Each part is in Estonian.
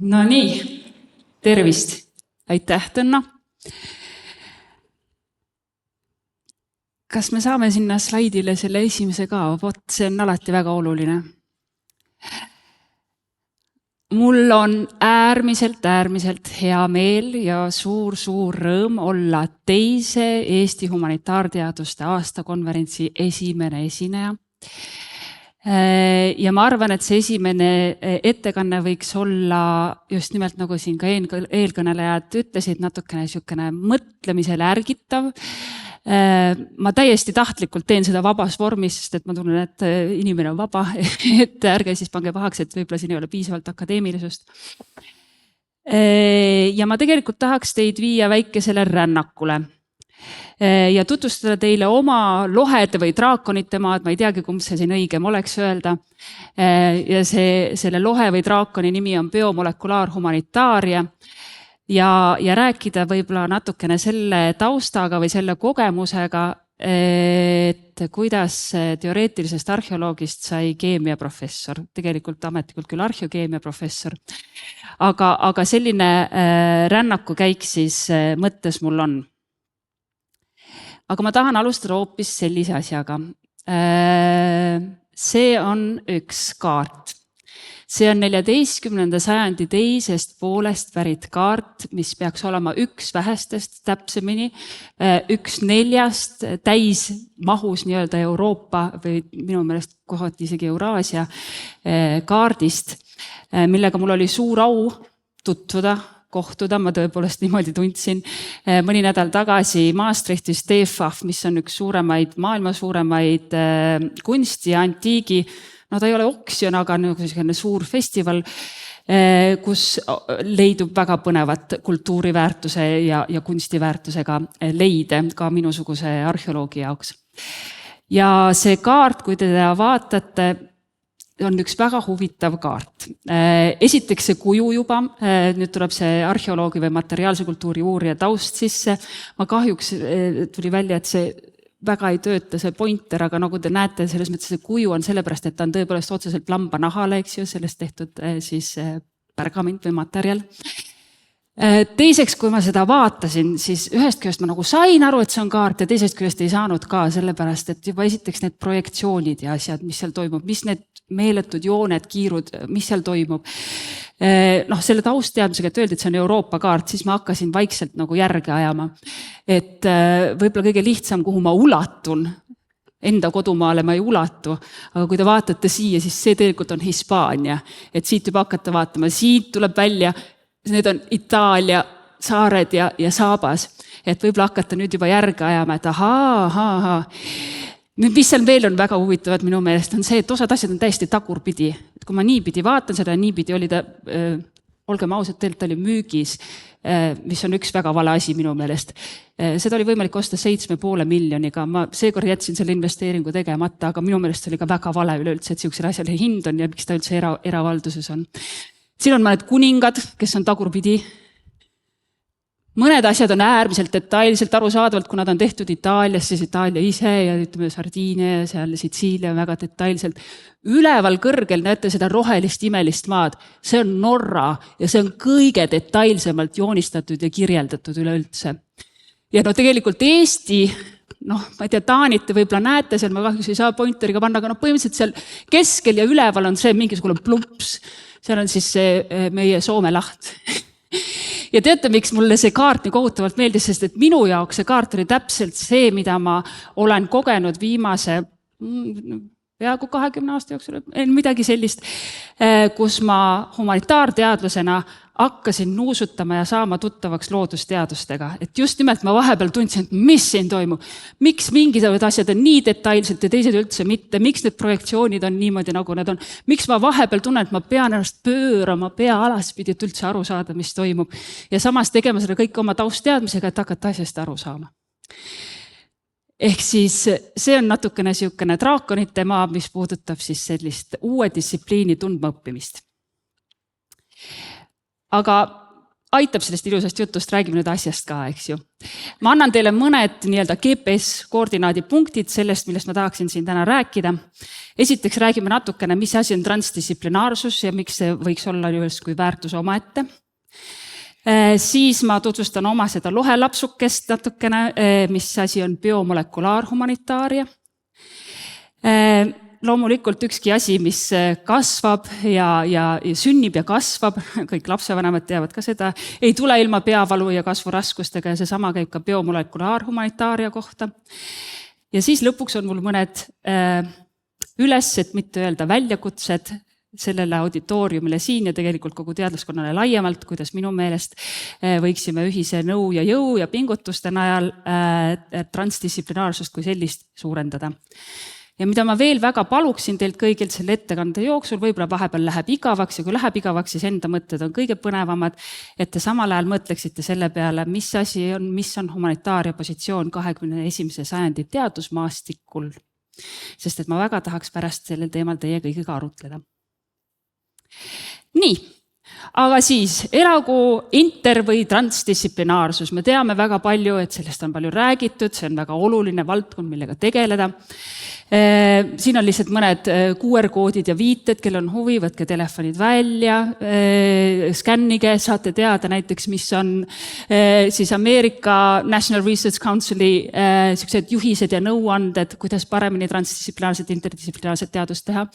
No nii, tervist. Aitäh, Tõnna. Kas me saame sinna slaidile selle esimese ka? Vot, see on alati väga oluline. Mul on äärmiselt hea meel ja suur rõõm olla teise Eesti humanitaarteaduste aastakonverentsi esimene esineja. Ja ma arvan, et see esimene ettekanne võiks olla just nimelt nagu siin ka eelkõnelejad ütlesid, natukene niisugune mõtlemisele ärgitav. Ma täiesti tahtlikult teen seda vabas vormis, sest et ma tunnen, et inimene on vaba, et ärge siis pange pahaks, et võib-olla siin ei ole piisavalt akadeemilisust. Ja ma tegelikult tahaks teid viia väikesele rännakule ja tutvustada teile oma lohede või draakonite maad, ma ei teagi, kumb see siin õigem oleks öelda. Ja selle lohe või draakoni nimi on biomolekulaarhumanitaaria ja rääkida võib-olla natukene selle taustaga või selle kogemusega, et kuidas teoreetilisest arheoloogist sai keemiaprofessor, tegelikult ametlikult küll arheokeemiaprofessor. Aga selline rännakukäik siis mõttes mul on. Aga ma tahan alustada hoopis sellise asjaga. See on üks kaart. See on 14. sajandi teisest poolest pärit kaart, mis peaks olema üks vähestest täpsemini, 1/4 täismahus nii-öelda Euroopa või minu meelest kohati isegi Euraasia kaardist, millega mul oli suur au tutvuda, kohtuda, ma tõepoolest niimoodi tundsin mõni nädal tagasi Maastrichtis TFAF, mis on üks maailma suuremaid kunsti ja antiigi, no ta ei ole oksjon, aga niisugune suur festival, kus leidub väga põnevat kultuuriväärtuse ja kunstiväärtusega leide ka minusuguse arheoloogi jaoks. Ja see kaart, kui te teda vaatate, on üks väga huvitav kaart. Esiteks see kuju juba, nüüd tuleb see arheoloogi või materiaalse kultuuri uurija taust sisse. Ma kahjuks tuli välja, et see väga ei tööta, see pointer, aga nagu te näete, selles mõttes see kuju on sellepärast, et ta on tõepoolest otseselt lambanahale, eks ju, sellest tehtud siis pergament või materjal. Teiseks, kui ma seda vaatasin, siis ühest küljest ma nagu sain aru, et see on kaart ja teisest küljest ei saanud ka, sellepärast et juba esiteks need projektsioonid ja asjad, mis seal toimub, mis need meeletud jooned, kiirud, mis seal toimub. Selle taustteadmisega, et öeldi, et see on Euroopa kaart, siis ma hakkasin vaikselt nagu järge ajama. Et võib-olla kõige lihtsam, kuhu ma ulatun, enda kodumaale ma ei ulatu, aga kui te vaatate siia, siis see tegelikult on Hispaania. Et siit juba hakata vaatama, siit tuleb välja, need on Itaalia saared ja Saabas. Et võib-olla hakata nüüd juba järge ajama, et ahaa. Nüüd, mis seal veel on väga huvitavad minu meelest, on see, et osad asjad on täiesti tagurpidi. Et kui ma niipidi vaatan seda, niipidi oli ta, olgem ausad, tegelikult oli müügis, mis on üks väga vale asi minu meelest. Seda oli võimalik osta 7,5 miljoniga. Ma seekord jätsin selle investeeringu tegemata, aga minu meelest oli ka väga vale üleüldse, et siuksele asjale hind on ja miks ta üldse eravalduses on. Siin on mõned kuningad, kes on tagurpidi. Mõned asjad on äärmiselt detailselt arusaadavalt, kuna ta on tehtud Itaalias, siis Itaalia ise ja ütleme Sardiinia ja seal Sitsiilia väga detailselt. Üleval kõrgel näete seda rohelist imelist maad. See on Norra ja see on kõige detailsemalt joonistatud ja kirjeldatud üleüldse. Ja tegelikult Eesti, ma ei tea, Taanit te võib-olla näete seal, ma kahjuks ei saa pointeriga panna, aga põhimõtteliselt seal keskel ja üleval on see mingisugune plumps. Seal on siis see meie Soome laht. Ja teate, miks mulle see kaart nii kohutavalt meeldis, sest et minu jaoks see kaart oli täpselt see, mida ma olen kogenud viimase peaaegu 20 aasta jooksul, midagi sellist, kus ma humanitaarteadlasena hakkasin nuusutama ja saama tuttavaks loodusteadustega. Et just nimelt ma vahepeal tundsin, et mis siin toimub, miks mingid asjad on nii detailselt ja teised üldse mitte, miks need projektsioonid on niimoodi, nagu nad on, miks ma vahepeal tunnen, et ma pean ennast pöörama pea alaspidi, et üldse aru saada, mis toimub. Ja samas tegema seda kõik oma taustteadmisega, et hakata asjast aru saama. Ehk siis see on natukene siukene draakonite maa, mis puudutab siis sellist uue distsipliini tundmaõppimist. Aga aitab sellest ilusast jutust, räägime nüüd asjast ka, eks ju. Ma annan teile mõned nii-öelda GPS-koordinaadipunktid sellest, millest ma tahaksin siin täna rääkida. Esiteks räägime natukene, mis asi on transdistsiplinaarsus ja miks see võiks olla justkui väärtus omaette. Siis ma tutvustan oma seda lohelapsukest natukene, mis asi on biomolekulaarhumanitaaria. Loomulikult ükski asi, mis kasvab ja sünnib ja kasvab, kõik lapsevanemad teavad ka seda, ei tule ilma peavalu ja kasvuraskustega ja see sama käib ka biomolekulaarhumanitaaria kohta. Ja siis lõpuks on mul mõned üles, et mitte öelda väljakutsed sellele auditooriumile siin ja tegelikult kogu teadlaskonnale laiemalt, kuidas minu meelest võiksime ühise nõu ja jõu ja pingutuste najal transdistsiplinaarsust kui sellist suurendada. Ja mida ma veel väga paluksin teilt kõigilt selle ettekande jooksul, võib-olla vahepeal läheb igavaks ja kui läheb igavaks, siis enda mõtted on kõige põnevamad, et te samal ajal mõtleksite selle peale, mis on humanitaaria positsioon 21. sajandi teadusmaastikul. Sest et ma väga tahaks pärast sellel teemal teie kõigiga arutleda. Nii, aga siis elagu inter- või transdistsiplinaarsus. Me teame väga palju, et sellest on palju räägitud, see on väga oluline valdkond, millega tegeleda. Siin on lihtsalt mõned QR-koodid ja viited, kel on huvi, võtke telefonid välja, skännige, saate teada näiteks, mis on siis Ameerika National Research Council'i juhised ja nõuanded, kuidas paremini transdistsiplinaarset, interdistsiplinaarset teadust teha.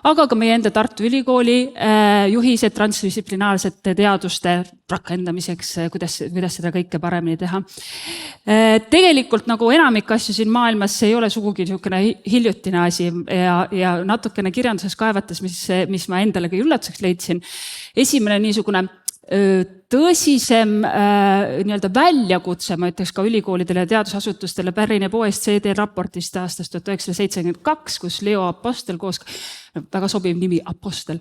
Aga ka meie enda Tartu Ülikooli juhised transdistsiplinaarsete teaduste rakendamiseks, kuidas seda kõike paremini teha. Tegelikult nagu enamik asju siin maailmas, see ei ole sugugi niisugune hiljutine asi ja natukene kirjanduses kaevates, mis ma endale ka üllatuseks leidsin. Esimene niisugune tõsisem nii-öelda väljakutse, ma ütleks ka ülikoolidele ja teadusasutustele pärineb OECD raportist aastast 1972, kus Leo Apostel koos, väga sobiv nimi Apostel,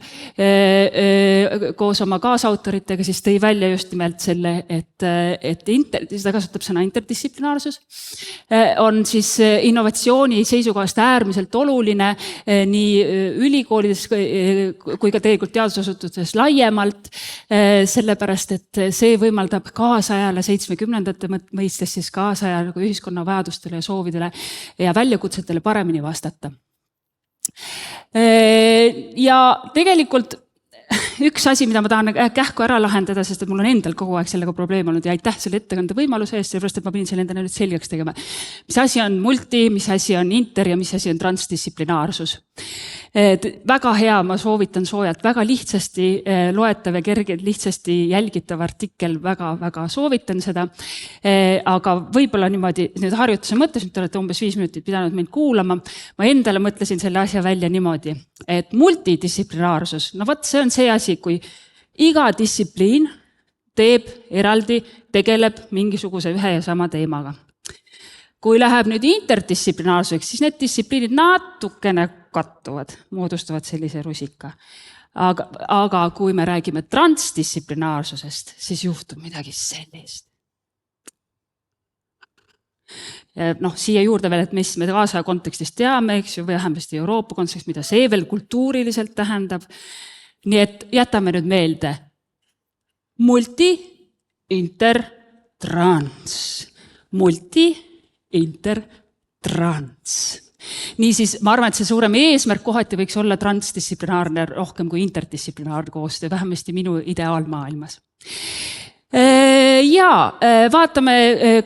koos oma kaasautoritega siis tõi välja just nimelt selle, et seda kasutab sõna interdistsiplinaarsus, on siis innovatsiooni seisukohast äärmiselt oluline nii ülikoolides kui ka tegelikult teadusasutustes laiemalt, sellepärast, et see võimaldab kaasajale 70ndate mõistes siis kaasajale ühiskonna vajadustele ja soovidele ja väljakutsetele paremini vastata. Ja tegelikult üks asi, mida ma tahan kähku ära lahendada, sest et mul on endal kogu aeg sellega probleem olnud ja aitäh selle ettekande võimaluse eest, sellepärast, et ma pidin selle endale nüüd selgeks tegema. Mis asi on multi, mis asi on inter ja mis asi on transdistsiplinaarsus. Väga hea, ma soovitan soojalt, väga lihtsasti loetav ja kergelt lihtsasti jälgitav artikkel, väga soovitan seda. Aga võib-olla niimoodi nüüd harjutuse mõttes, nüüd te olete umbes 5 minutit pidanud mind kuulama, ma endale mõtlesin selle asja välja niimoodi, et multidistsiplinaarsus, no võt, see on see asi, kui iga distsipliin teeb eraldi, tegeleb mingisuguse ühe ja sama teemaga. Kui läheb nüüd interdistsiplinaarseks, siis need distsipliinid natukene kattuvad, moodustavad sellise rusika. Aga kui me räägime transdistsiplinaarsusest, siis juhtub midagi sellist. Siia juurde veel, et mis me kaasaja kontekstis teame, eks ju, või vähemasti Euroopa kontekstis, mida see veel kultuuriliselt tähendab. Nii et jätame nüüd meelde. Multi, inter, trans. Multi, inter, trans. Niisiis, ma arvan, et see suurem eesmärk kohati võiks olla transdistsiplinaarne rohkem kui interdistsiplinaarne koostöö, vähemasti minu ideaalmaailmas. Ja vaatame,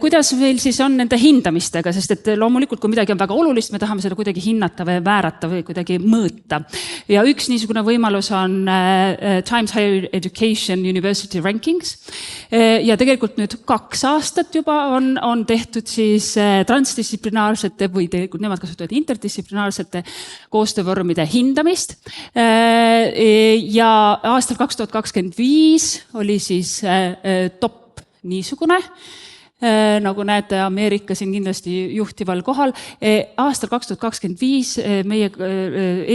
kuidas meil siis on nende hindamistega, sest et loomulikult, kui midagi on väga olulist, me tahame seda kuidagi hinnata või väärata või kuidagi mõõta. Ja üks niisugune võimalus on Times Higher Education University Rankings. Ja tegelikult nüüd 2 aastat juba on tehtud siis transdistsiplinaarsete või tegelikult nemad kasutavad interdistsiplinaarsete koostöövormide hindamist. Ja aastal 2025 oli siis top niisugune, nagu näete, Ameerika siin kindlasti juhtival kohal. Aastal 2025 meie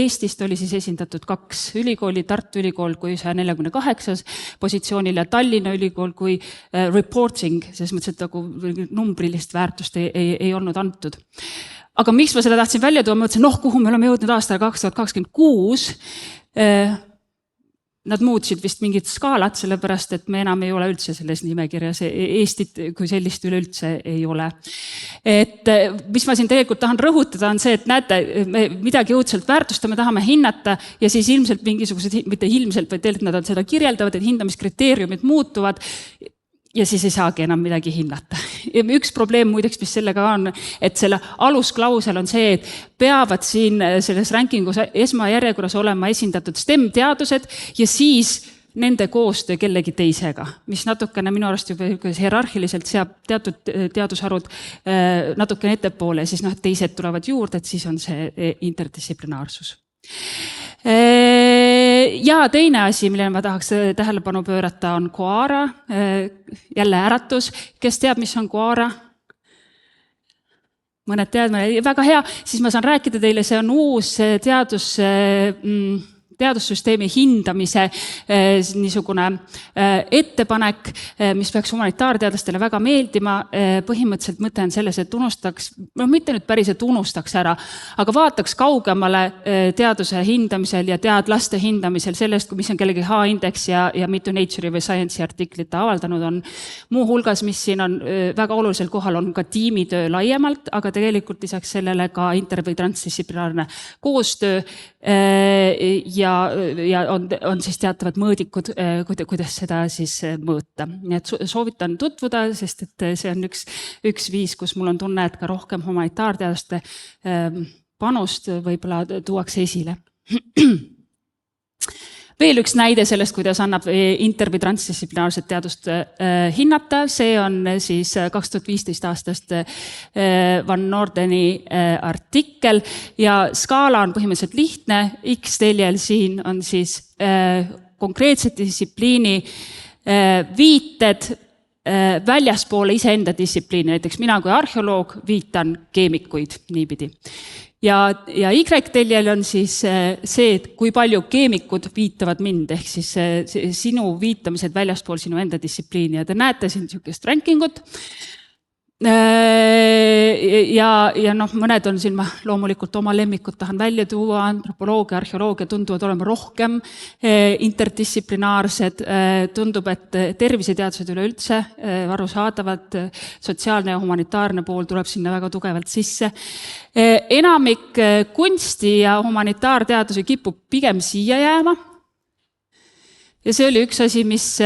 Eestist oli siis esindatud 2 ülikooli, Tartu Ülikool kui 148 positsioonil ja Tallinna Ülikool kui reporting, selles mõttes, et nagu numbrilist väärtust ei olnud antud. Aga miks ma seda tahtsin välja tuua, ma mõtlesin, kuhu me oleme jõudnud aastal 2026, nad muutsid vist mingit skaalat, sellepärast et me enam ei ole üldse selles nimekirjas, Eestit kui sellist üleüldse ei ole. Et mis ma siin tegelikult tahan rõhutada on see, et näete, me midagi õudselt väärtustame, tahame hinnata ja siis ilmselt mingisugused, mitte ilmselt, vaid tegelikult nad on seda kirjeldavad, et hindamiskriteeriumid muutuvad ja siis ei saagi enam midagi hinnata. Ja üks probleem muideks, mis sellega on, et selle alusklausel on see, et peavad siin selles rankingus esmajärjekorras olema esindatud STEM-teadused ja siis nende koostöö kellegi teisega, mis natukene minu arust juba hierarhiliselt seab teatud teadusharud natukene ettepoole ja siis teised tulevad juurde, et siis on see interdistsiplinaarsus. Ja teine asi, millele ma tahaks tähelepanu pöörata, on Quora, jälle äratus. Kes teab, mis on Quora? Mõned tead, väga hea, siis ma saan rääkida teile, see on uus teadussüsteemi hindamise niisugune ettepanek, mis peaks humanitaarteadlastele väga meeldima. Põhimõtteliselt mõte on selles, et unustaks, mitte nüüd päris, et unustaks ära, aga vaataks kaugemale teaduse hindamisel ja teadlaste hindamisel sellest, mis on kellegi H-indeks ja mitu Nature'i või Science'i artiklit avaldanud on. Muu hulgas, mis siin on väga olulisel kohal, on ka tiimitöö laiemalt, aga tegelikult lisaks sellele ka inter- või transdistsiplinaarne koostöö ja on siis teatavad mõõdikud, kuidas seda siis mõõta. Nii et soovitan tutvuda, sest et see on üks viis, kus mul on tunne, et ka rohkem humanitaarteaduste panust võib-olla tuuakse esile. Veel üks näide sellest, kuidas annab inter- või transdistsiplinaarset teadust hinnata. See on siis 2015 aastast Van Nordeni artikkel ja skaala on põhimõtteliselt lihtne. X-teljel siin on siis konkreetset distsipliini viited väljaspoole iseenda distsipliini. Näiteks mina kui arheoloog viitan keemikuid niipidi. Ja Y-teljel on siis see, et kui palju keemikud viitavad mind, ehk siis sinu viitamised väljaspool sinu enda distsipliini. Ja te näete siin niisugust rankingut. Ja mõned on siin, ma loomulikult oma lemmikud tahan välja tuua, antropoloogia, arheoloogia tunduvad olema rohkem interdistsiplinaarsed, tundub, et terviseteadused üleüldse arusaadavad, sotsiaalne ja humanitaarne pool tuleb sinna väga tugevalt sisse. Enamik kunsti ja humanitaarteadusi kipub pigem siia jääma. Ja see oli üks asi, mis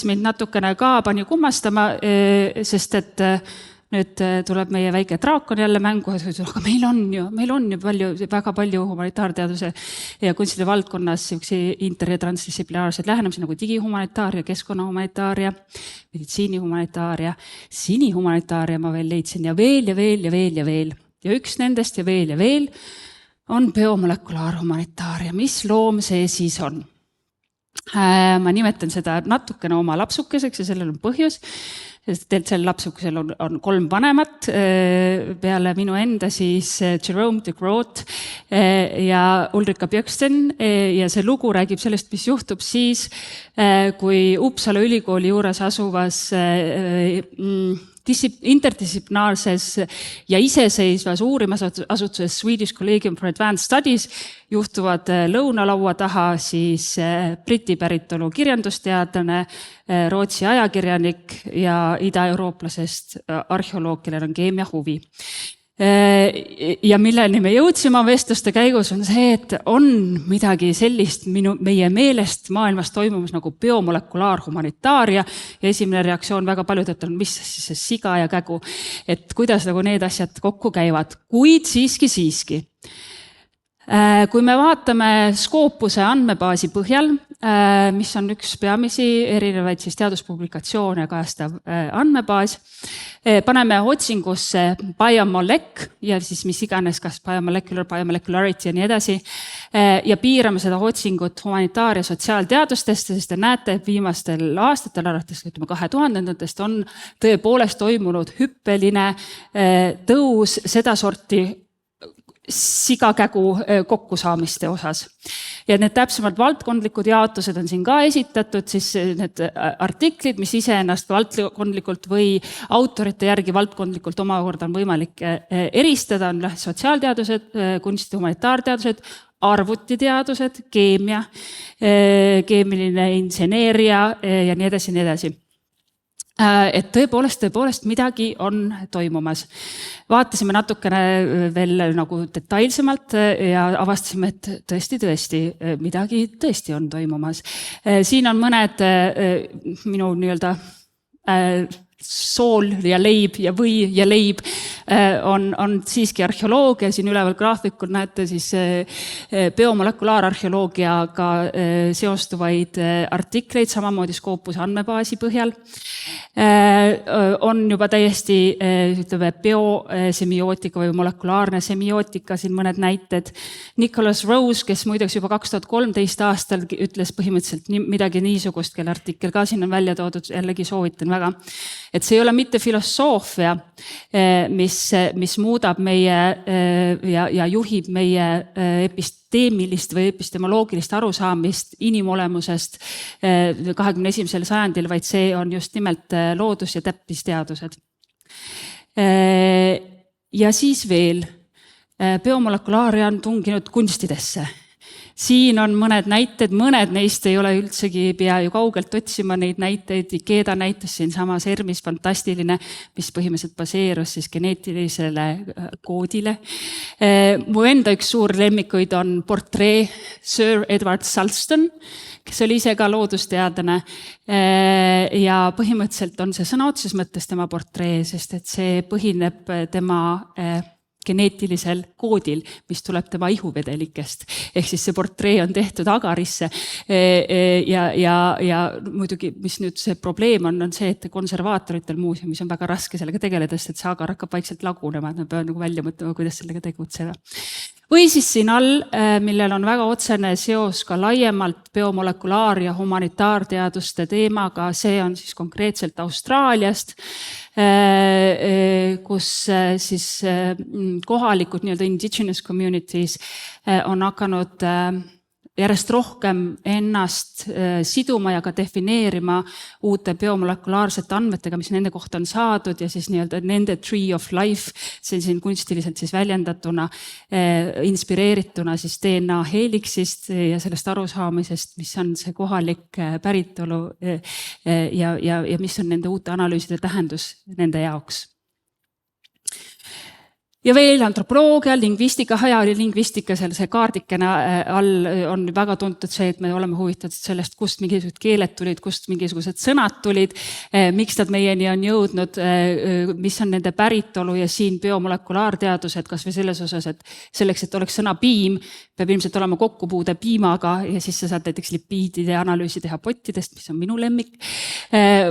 mind natukene ka pani kummastama, sest et nüüd tuleb meie väike draakon jälle mängu, aga meil on ju väga palju humanitaarteaduse ja kunstide valdkonnas inter- ja transdistsiplinaarseid lähenemisi nagu digihumanitaaria, keskkonnahumanitaaria, meditsiinihumanitaaria, sinihumanitaaria ma veel leidsin ja veel ja veel ja veel ja veel. Ja üks nendest ja veel on biomolekulaarhumanitaaria. Mis loom see siis on? Ma nimetan seda natukene oma lapsukeseks ja sellel on põhjus, sest sel lapsukesel on 3 vanemat, peale minu enda siis Jerome de Groot ja Ulrika Björksten ja see lugu räägib sellest, mis juhtub siis, kui Uppsala ülikooli juures asuvas interdistsiplinaarses ja iseseisvas uurimisasutuses Swedish Collegium for Advanced Studies juhtuvad lõunalaua taha siis Briti päritolu kirjandusteadlane, Rootsi ajakirjanik ja ida-eurooplasest arheoloog, kellel on keemia huvi. Ja milleni me jõudsime vestluste käigus on see, et on midagi sellist meie meelest maailmas toimumas nagu biomolekulaarhumanitaaria ja esimene reaktsioon väga paljudelt on, mis siis see siga ja kägu, et kuidas nagu need asjad kokku käivad, kuid siiski. Kui me vaatame Scopuse andmebaasi põhjal, mis on üks peamisi erinevaid siis teaduspublikatsioone kajastav andmebaas, paneme otsingusse biomolek ja siis mis iganes, kas biomolecular, biomolecularity ja nii edasi ja piirame seda otsingut humanitaar- ja sotsiaalteadustest, sest te näete, et viimastel aastatel, alates 2000-ndatest on tõepoolest toimunud hüppeline tõus sedasorti sigakägu kokkusaamiste osas. Ja need täpsemalt valdkondlikud jaotused on siin ka esitatud, siis need artiklid, mis iseennast valdkondlikult või autorite järgi valdkondlikult omakorda on võimalik eristada, on sotsiaalteadused, kunsti- humanitaarteadused, arvutiteadused, keemia, keemiline inseneeria ja nii edasi, nii edasi. Et tõepoolest midagi on toimumas. Vaatasime natukene veel nagu detailsemalt ja avastasime, et tõesti midagi tõesti on toimumas. Siin on mõned minu nii-öelda sool ja leib ja või ja leib on siiski arheoloogia. Siin üleval graafikul näete siis biomolekulaararheoloogiaga seostuvaid artikleid, samamoodi Scopuse andmebaasi põhjal. On juba täiesti biosemiootika või molekulaarne semiootika, siin mõned näited. Nicholas Rose, kes muideks juba 2013 aastal ütles põhimõtteliselt midagi niisugust, kelle artikkel ka siin on välja toodud, jällegi soovitan väga. Et see ei ole mitte filosoofia, mis muudab meie ja juhib meie episteemilist või epistemoloogilist arusaamist inimolemusest 21. sajandil, vaid see on just nimelt loodus- ja täppisteadused. Ja siis veel, biomolekulaaria on tunginud kunstidesse. Siin on mõned näited, mõned neist ei ole üldsegi pea ju kaugelt otsima neid näiteid. Ikeda näitas siin samas Hermis fantastiline, mis põhimõtteliselt baseerus siis geneetilisele koodile. Mu enda üks suur lemmikuid on portree Sir Edward Salston, kes oli ise ka loodusteadlane. Ja põhimõtteliselt on see sõna otseses mõttes tema portree, sest et see põhineb tema geneetilisel koodil, mis tuleb tema ihuvedelikest. Ehk siis see portree on tehtud agarisse ja muidugi, mis nüüd see probleem on see, et konservaatoritel muuseumis on väga raske sellega tegeleda, sest see agar hakkab vaikselt lagunema, et me peame välja mõtlema, kuidas sellega tegutseda. Või siis siin all, millel on väga otsene seos ka laiemalt biomolekulaar- ja humanitaarteaduste teemaga, see on siis konkreetselt Austraaliast, kus siis kohalikud nii-öelda indigenous communities on hakanud järjest rohkem ennast siduma ja ka defineerima uute biomolekulaarsete andmetega, mis nende kohta on saadud ja siis nii-öelda nende tree of life, see siin kunstiliselt siis väljendatuna, inspireerituna siis DNA helixist ja sellest arusaamisest, mis on see kohalik päritolu ja mis on nende uute analüüside tähendus nende jaoks. Ja veel antropoloogia, lingvistika, hajalingvistika, see kaardikene all on väga tuntud see, et me oleme huvitatud sellest, kust mingisugused keeled tulid, kust mingisugused sõnad tulid, miks nad meieni on jõudnud, mis on nende päritolu ja siin biomolekulaarteadused, kas või selles osas, et selleks, et oleks sõna piim, peab ilmselt olema kokkupuude piimaga ja siis sa saad näiteks lipiidide analüüsi teha pottidest, mis on minu lemmik,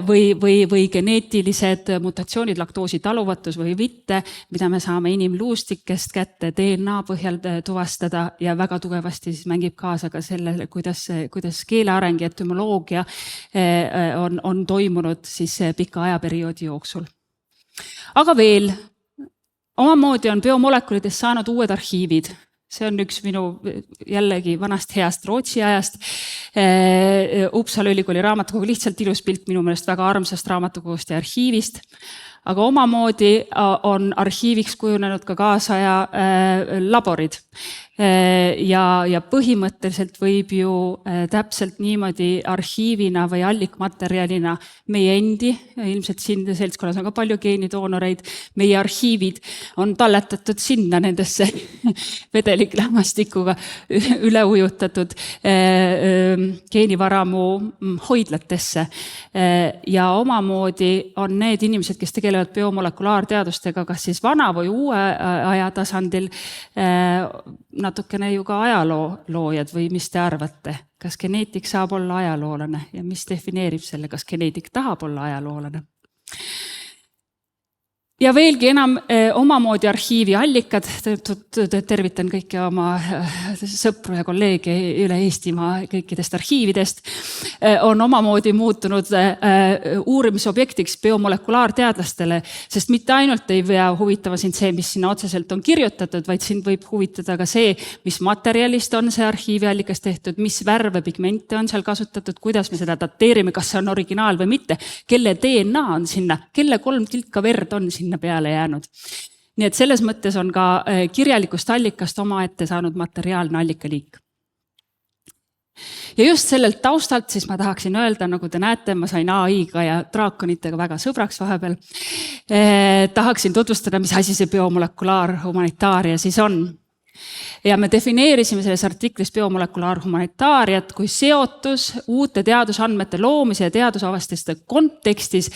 või geneetilised mutatsioonid, laktoosi taluvatus või mitte, mida me saame luustikest kätte DNA põhjal tuvastada ja väga tugevasti siis mängib kaasa ka sellele, kuidas keeleareng ja etümoloogia on toimunud siis pika ajaperioodi jooksul. Aga veel, omamoodi on biomolekulidest saanud uued arhiivid. See on üks minu jällegi vanast heast Rootsi ajast. Uppsala ülikooli raamatukogu, lihtsalt ilus pilt minu meelest väga armsast raamatukogust ja arhiivist. Aga omamoodi on arhiiviks kujunenud ka kaasaja laborid. Ja põhimõtteliselt võib ju täpselt niimoodi arhiivina või allikmaterjalina meie endi, ilmselt siin seltskonnas on ka palju geenidoonoreid, meie arhiivid on talletatud sinna nendesse vedeliklämmastikuga üle ujutatud geenivaramu hoidlatesse. Ja omamoodi on need inimesed, kes tegelevad biomolekulaarteadustega, kas siis vana või uue aja tasandil, natukene ju ka ajaloojad või mis te arvate? Kas geneetik saab olla ajaloolane ja mis defineerib selle, kas geneetik tahab olla ajaloolane? Ja veelgi enam omamoodi arhiivi allikad, tervitan kõiki oma sõpru ja kolleege üle Eestimaa kõikidest arhiividest, on omamoodi muutunud uurimisobjektiks biomolekulaarteadlastele, sest mitte ainult ei pea huvitama sind see, mis sinna otseselt on kirjutatud, vaid sind võib huvitada ka see, mis materjalist on see arhiiviallikas tehtud, mis värve, pigmente on seal kasutatud, kuidas me seda dateerime, kas see on originaal või mitte, kelle DNA on sinna, kelle 3 tilka verd on sinna peale jäänud. Nii et selles mõttes on ka kirjalikust allikast omaette saanud materiaalne allikaliik. Ja just sellelt taustalt siis ma tahaksin öelda, nagu te näete, ma sain AI-ga ja draakonitega väga sõbraks vahepeal. Tahaksin tutvustada, mis asi see biomolekulaarhumanitaaria siis on. Ja me defineerisime selles artiklis biomolekulaarhumanitaariat kui seotus uute teadusandmete loomise ja teadusavastuste kontekstis,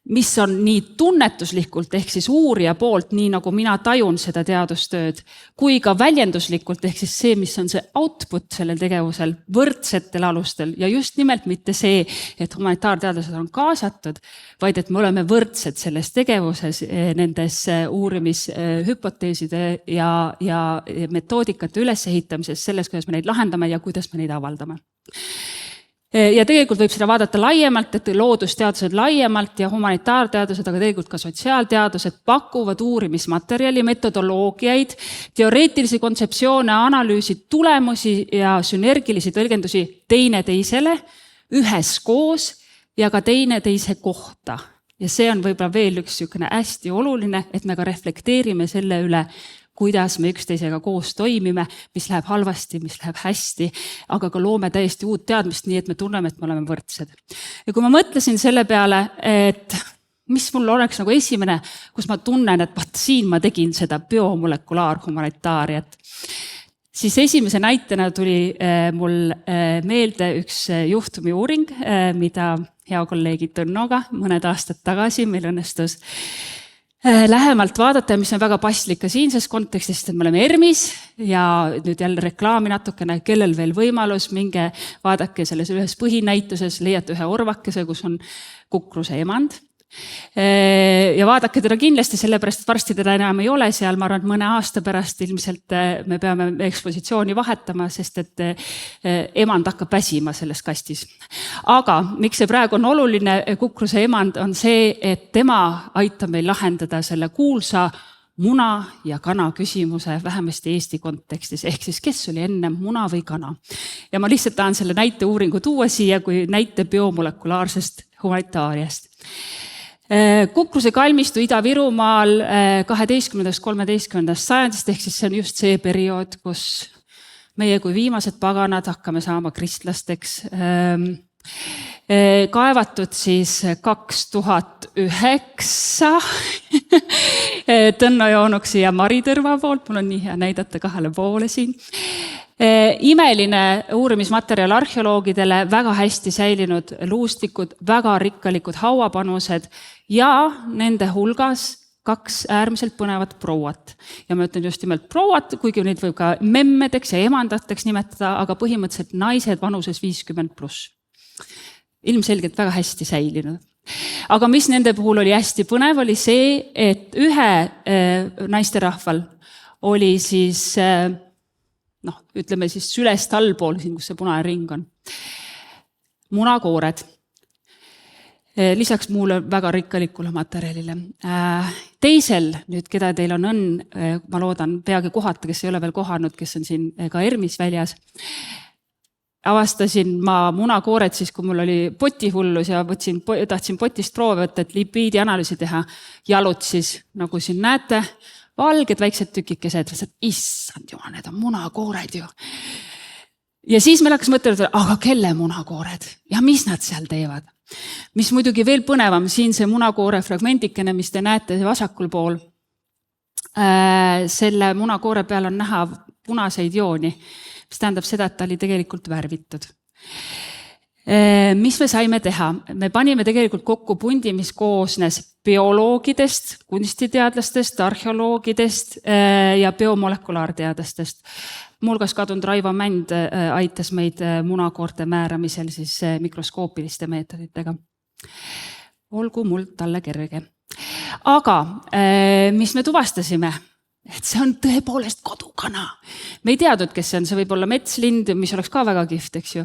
mis on nii tunnetuslikult ehk siis uurija poolt, nii nagu mina tajun seda teadustööd, kui ka väljenduslikult ehk siis see, mis on see output sellel tegevusel võrdsetel alustel ja just nimelt mitte see, et humanitaarteadlased on kaasatud, vaid et me oleme võrdsed selles tegevuses, nendes uurimishüpoteeside ja metoodikate ülesehitamises, selles, kuidas me neid lahendame ja kuidas me neid avaldame. Ja tegelikult võib seda vaadata laiemalt, et loodusteadused laiemalt ja humanitaarteadused, aga tegelikult ka sotsiaalteadused pakuvad uurimismaterjali, metodoloogiaid, teoreetilisi kontseptsioone, analüüsi, tulemusi ja sünergilisi tõlgendusi teineteisele üheskoos ja ka teineteise kohta. Ja see on võib-olla veel üks hästi oluline, et me ka reflekteerime selle üle, kuidas me üksteisega koos toimime, mis läheb halvasti, mis läheb hästi, aga ka loome täiesti uut teadmist, nii et me tunneme, et me oleme võrdsed. Ja kui ma mõtlesin selle peale, et mis mul oleks nagu esimene, kus ma tunnen, et siin ma tegin seda biomolekulaarhumanitaariat, siis esimese näitena tuli mul meelde üks juhtumi uuring, mida hea kolleegi Tõnnoga mõned aastad tagasi meil õnnestus lähemalt vaadata, mis on väga paslik ka siinses kontekstis, et me oleme ERMis ja nüüd jälle reklaami natukene, kellel veel võimalus, minge vaadake selles ühes põhinäituses, leiate ühe orvakese, kus on kukruse emand. Ja vaadake teda kindlasti, sellepärast, et varsti teda enam ei ole seal, ma arvan, et mõne aasta pärast ilmselt me peame ekspositsiooni vahetama, sest et emand hakkab väsima selles kastis. Aga miks see praegu on oluline, kukruse emand on see, et tema aitab meil lahendada selle kuulsa muna ja kana küsimuse vähemasti Eesti kontekstis, ehk siis kes oli enne muna või kana. Ja ma lihtsalt tahan selle näite uuringu tuua siia kui näite biomolekulaarsest humanitaariast. Kukruse kalmistu Ida-Virumaal 12.–13. sajandist, ehk siis see on just see periood, kus meie kui viimased paganad hakkame saama kristlasteks. Kaevatud siis 2009 Tõnno Joonuksi ja Mari Tõrva poolt, mul on nii hea näidata kahele poole siin. Imeline uurimismaterjal arheoloogidele, väga hästi säilinud luustikud, väga rikkalikud hauapanused ja nende hulgas 2 äärmiselt põnevat prouat. Ja ma ütlen just nimelt prouat, kuigi neid võib ka memmedeks ja emandateks nimetada, aga põhimõtteliselt naised vanuses 50+. Ilmselgelt väga hästi säilinud. Aga mis nende puhul oli hästi põnev, oli see, et ühe naisterahval oli siis ütleme siis sülest allpool, kus see punane ring on. Munakoored. Lisaks muule väga rikkalikule materjalile. Teisel, nüüd keda teil on õnn, ma loodan peagi kohata, kes ei ole veel kohanud, kes on siin ka ERMis väljas, avastasin ma munakoored siis, kui mul oli potihullus ja tahtsin potist proove võtta, et lipiidianalüüsi teha. Jalud siis, nagu siin näete, valged väiksed tükikesed, issand jumal, need on munakoored ju. Ja siis meil hakkas mõtelda, aga kelle munakoored ja mis nad seal teevad? Mis muidugi veel põnevam, siin see munakoore fragmendikene, mis te näete vasakul pool, selle munakoore peal on näha punaseid jooni, mis tähendab seda, et ta oli tegelikult värvitud. Mis me saime teha? Me panime tegelikult kokku pundi, mis koosnes bioloogidest, kunstiteadlastest, arheoloogidest ja biomolekulaarteadlastest. Mulgas kadunud Raivo Mänd aitas meid munakoorte määramisel siis mikroskoopiliste meetoditega. Olgu muld talle kerge. Aga mis me tuvastasime? Et see on tõepoolest kodukana. Me ei teadnud, kes see on, see võib olla metslind, mis oleks ka väga kihvt, eks ju.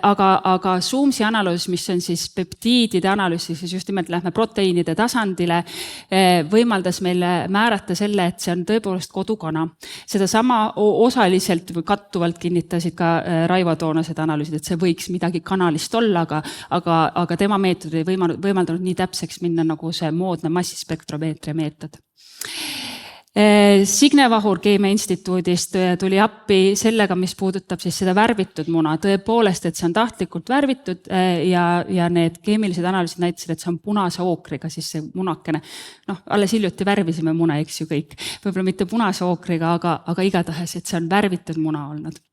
Aga Zoomsi analüüs, mis on siis peptiidide analüüs, siis just nimelt lähme proteiinide tasandile, võimaldas meile määrata selle, et see on tõepoolest kodukana. Seda sama osaliselt või kattuvalt kinnitasid ka Raivo toonased analüüsid, et see võiks midagi kanalist olla, aga tema meetod ei võimaldanud nii täpseks minna nagu see moodne massispektromeetria meetod. Signe Vahur Keemia Instituudist tuli appi sellega, mis puudutab siis seda värvitud muna. Tõepoolest, et see on tahtlikult värvitud ja need keemilised analüüsid näitasid, et see on punase ookriga, siis see munakene. Alles hiljuti värvisime muna, eks ju kõik. Võib-olla mitte punase ookriga, aga igatahes, et see on värvitud muna olnud.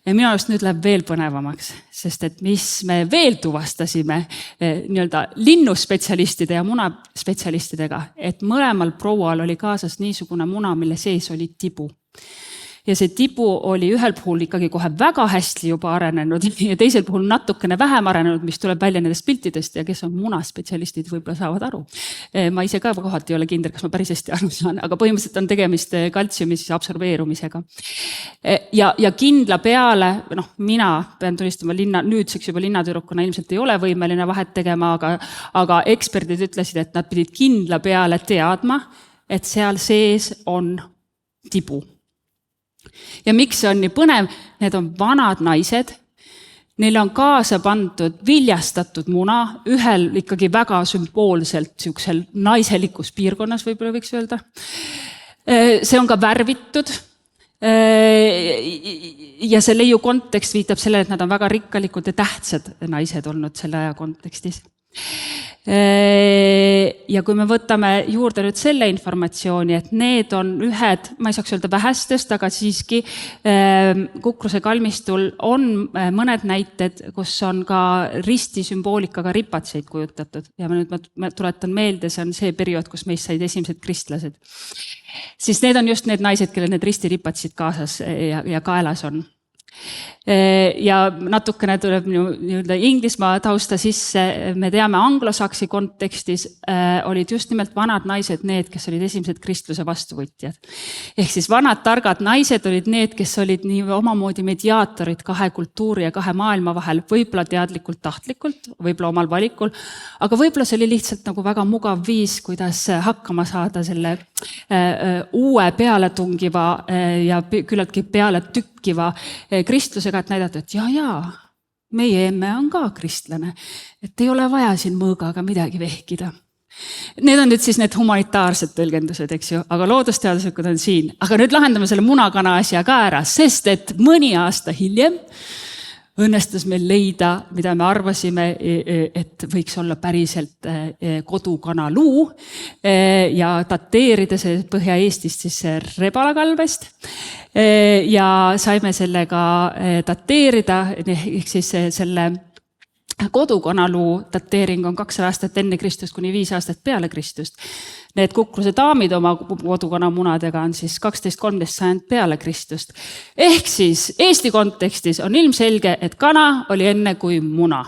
Ja minu arust nüüd läheb veel põnevamaks, sest et mis me veel tuvastasime linnuspetsialistide ja munaspetsialistidega, et mõlemal proual oli kaasas niisugune muna, mille sees oli tibu. Ja see tibu oli ühel puhul ikkagi kohe väga hästi juba arenenud ja teisel puhul natukene vähem arenenud, mis tuleb välja nendest piltidest ja kes on munaspetsialistid võib-olla saavad aru. Ma ise ka kohati ei ole kindel, kas ma päris hästi aru saan, aga põhimõtteliselt on tegemist kaltsiumi absorbeerumisega. Ja kindla peale, mina pean tulistama nüüdseks juba linnatüdrukuna ilmselt ei ole võimeline vahet tegema, aga eksperdid ütlesid, et nad pidid kindla peale teadma, et seal sees on tibu. Ja miks see on nii põnev? Need on vanad naised, neil on kaasa pandud viljastatud muna, ühel ikkagi väga sümboolselt siuksel naiselikus piirkonnas, võib-olla võiks öelda. See on ka värvitud ja see leiu kontekst viitab sellele, et nad on väga rikkalikud ja tähtsad naised olnud selle aja kontekstis. Ja kui me võtame juurde nüüd selle informatsiooni, et need on ühed, ma ei saaks öelda vähestest, aga siiski Kukruse kalmistul on mõned näited, kus on ka risti sümboolikaga ripatseid kujutatud. Ja ma tuletan meelde, see on see periood, kus meist said esimesed kristlased. Siis need on just need naised, kelle need ristiripatsid kaasas ja kaelas on. Ja natukene tuleb Inglismaa tausta sisse, me teame anglosaksi kontekstis olid just nimelt vanad naised need, kes olid esimesed kristluse vastuvõtjad. Ehk siis vanad targad naised olid need, kes olid nii omamoodi mediaatorid kahe kultuuri ja kahe maailma vahel, võib-olla teadlikult, tahtlikult, võib-olla omal valikul, aga võib-olla see oli lihtsalt nagu väga mugav viis, kuidas hakkama saada selle uue pealetungiva ja küllaltki peale tükkiva kristlusega, et näidata, et jaa, meie emme on ka kristlane, et ei ole vaja siin mõõgaga midagi vehkida. Need on nüüd siis need humanitaarsed tõlgendused, eks ju, aga loodusteaduslikud on siin. Aga nüüd lahendame selle munakana asja ka ära, sest et mõni aasta hiljem õnnestus meil leida, mida me arvasime, et võiks olla päriselt kodukanaluu ja dateerida see Põhja-Eestist siis Rebalakalvest. Ja saime sellega dateerida, ehk siis selle kodukanaluu dateering on 200 aastat enne Kristust kuni 5 aastat peale Kristust. Need Kukruse daamid oma kodukana munadega on siis 12-13 sajand peale Kristust. Ehk siis Eesti kontekstis on ilmselge, et kana oli enne kui muna.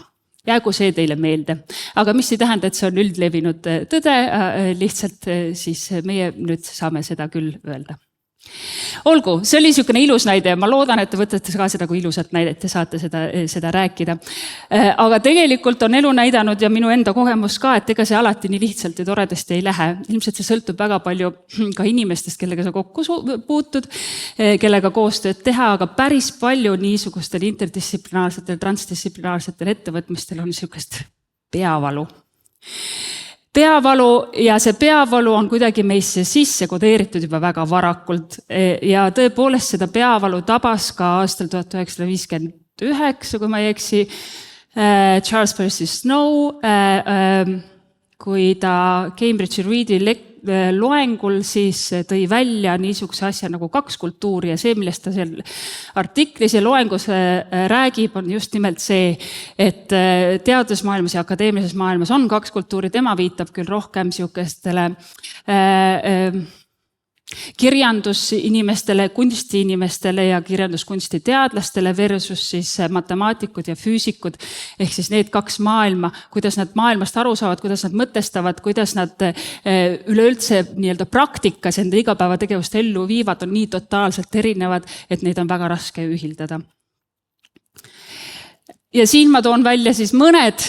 Jäägu see teile meelde. Aga mis ei tähenda, et see on üldlevinud tõde, lihtsalt siis meie nüüd saame seda küll öelda. Olgu, see oli niisugune ilus näide ja ma loodan, et te võtate ka seda kui ilusat näidet ja saate seda rääkida. Aga tegelikult on elu näidanud ja minu enda kogemus ka, et ega see alati nii lihtsalt ja toredasti ei lähe. Ilmselt see sõltub väga palju ka inimestest, kellega sa kokku puutud, kellega koostööd teha, aga päris palju niisugustel interdistsiplinaarsetel, transdistsiplinaarsetel ettevõtmistel on niisugust peavalu. Peavalu ja see peavalu on kuidagi meisse sisse kodeeritud juba väga varakult ja tõepoolest seda peavalu tabas ka aastal 1959, kui ma ei eksi, Charles Percy Snow, kui ta Cambridge'i Readi loengul siis tõi välja niisuguse asja nagu 2 kultuuri ja see, millest ta seal artiklis ja loengus räägib, on just nimelt see, et teadusmaailmas ja akadeemilises maailmas on 2 kultuuri, tema viitab küll rohkem niisugustele kirjandusinimestele, kunstiinimestele ja kirjanduskunsti teadlastele versus siis matemaatikud ja füüsikud, ehk siis need 2 maailma, kuidas nad maailmast aru saavad, kuidas nad mõtestavad, kuidas nad üleüldse nii-öelda praktikas enda igapäevategevust ellu viivad, on nii totaalselt erinevad, et neid on väga raske ühildada. Ja siin ma toon välja siis mõned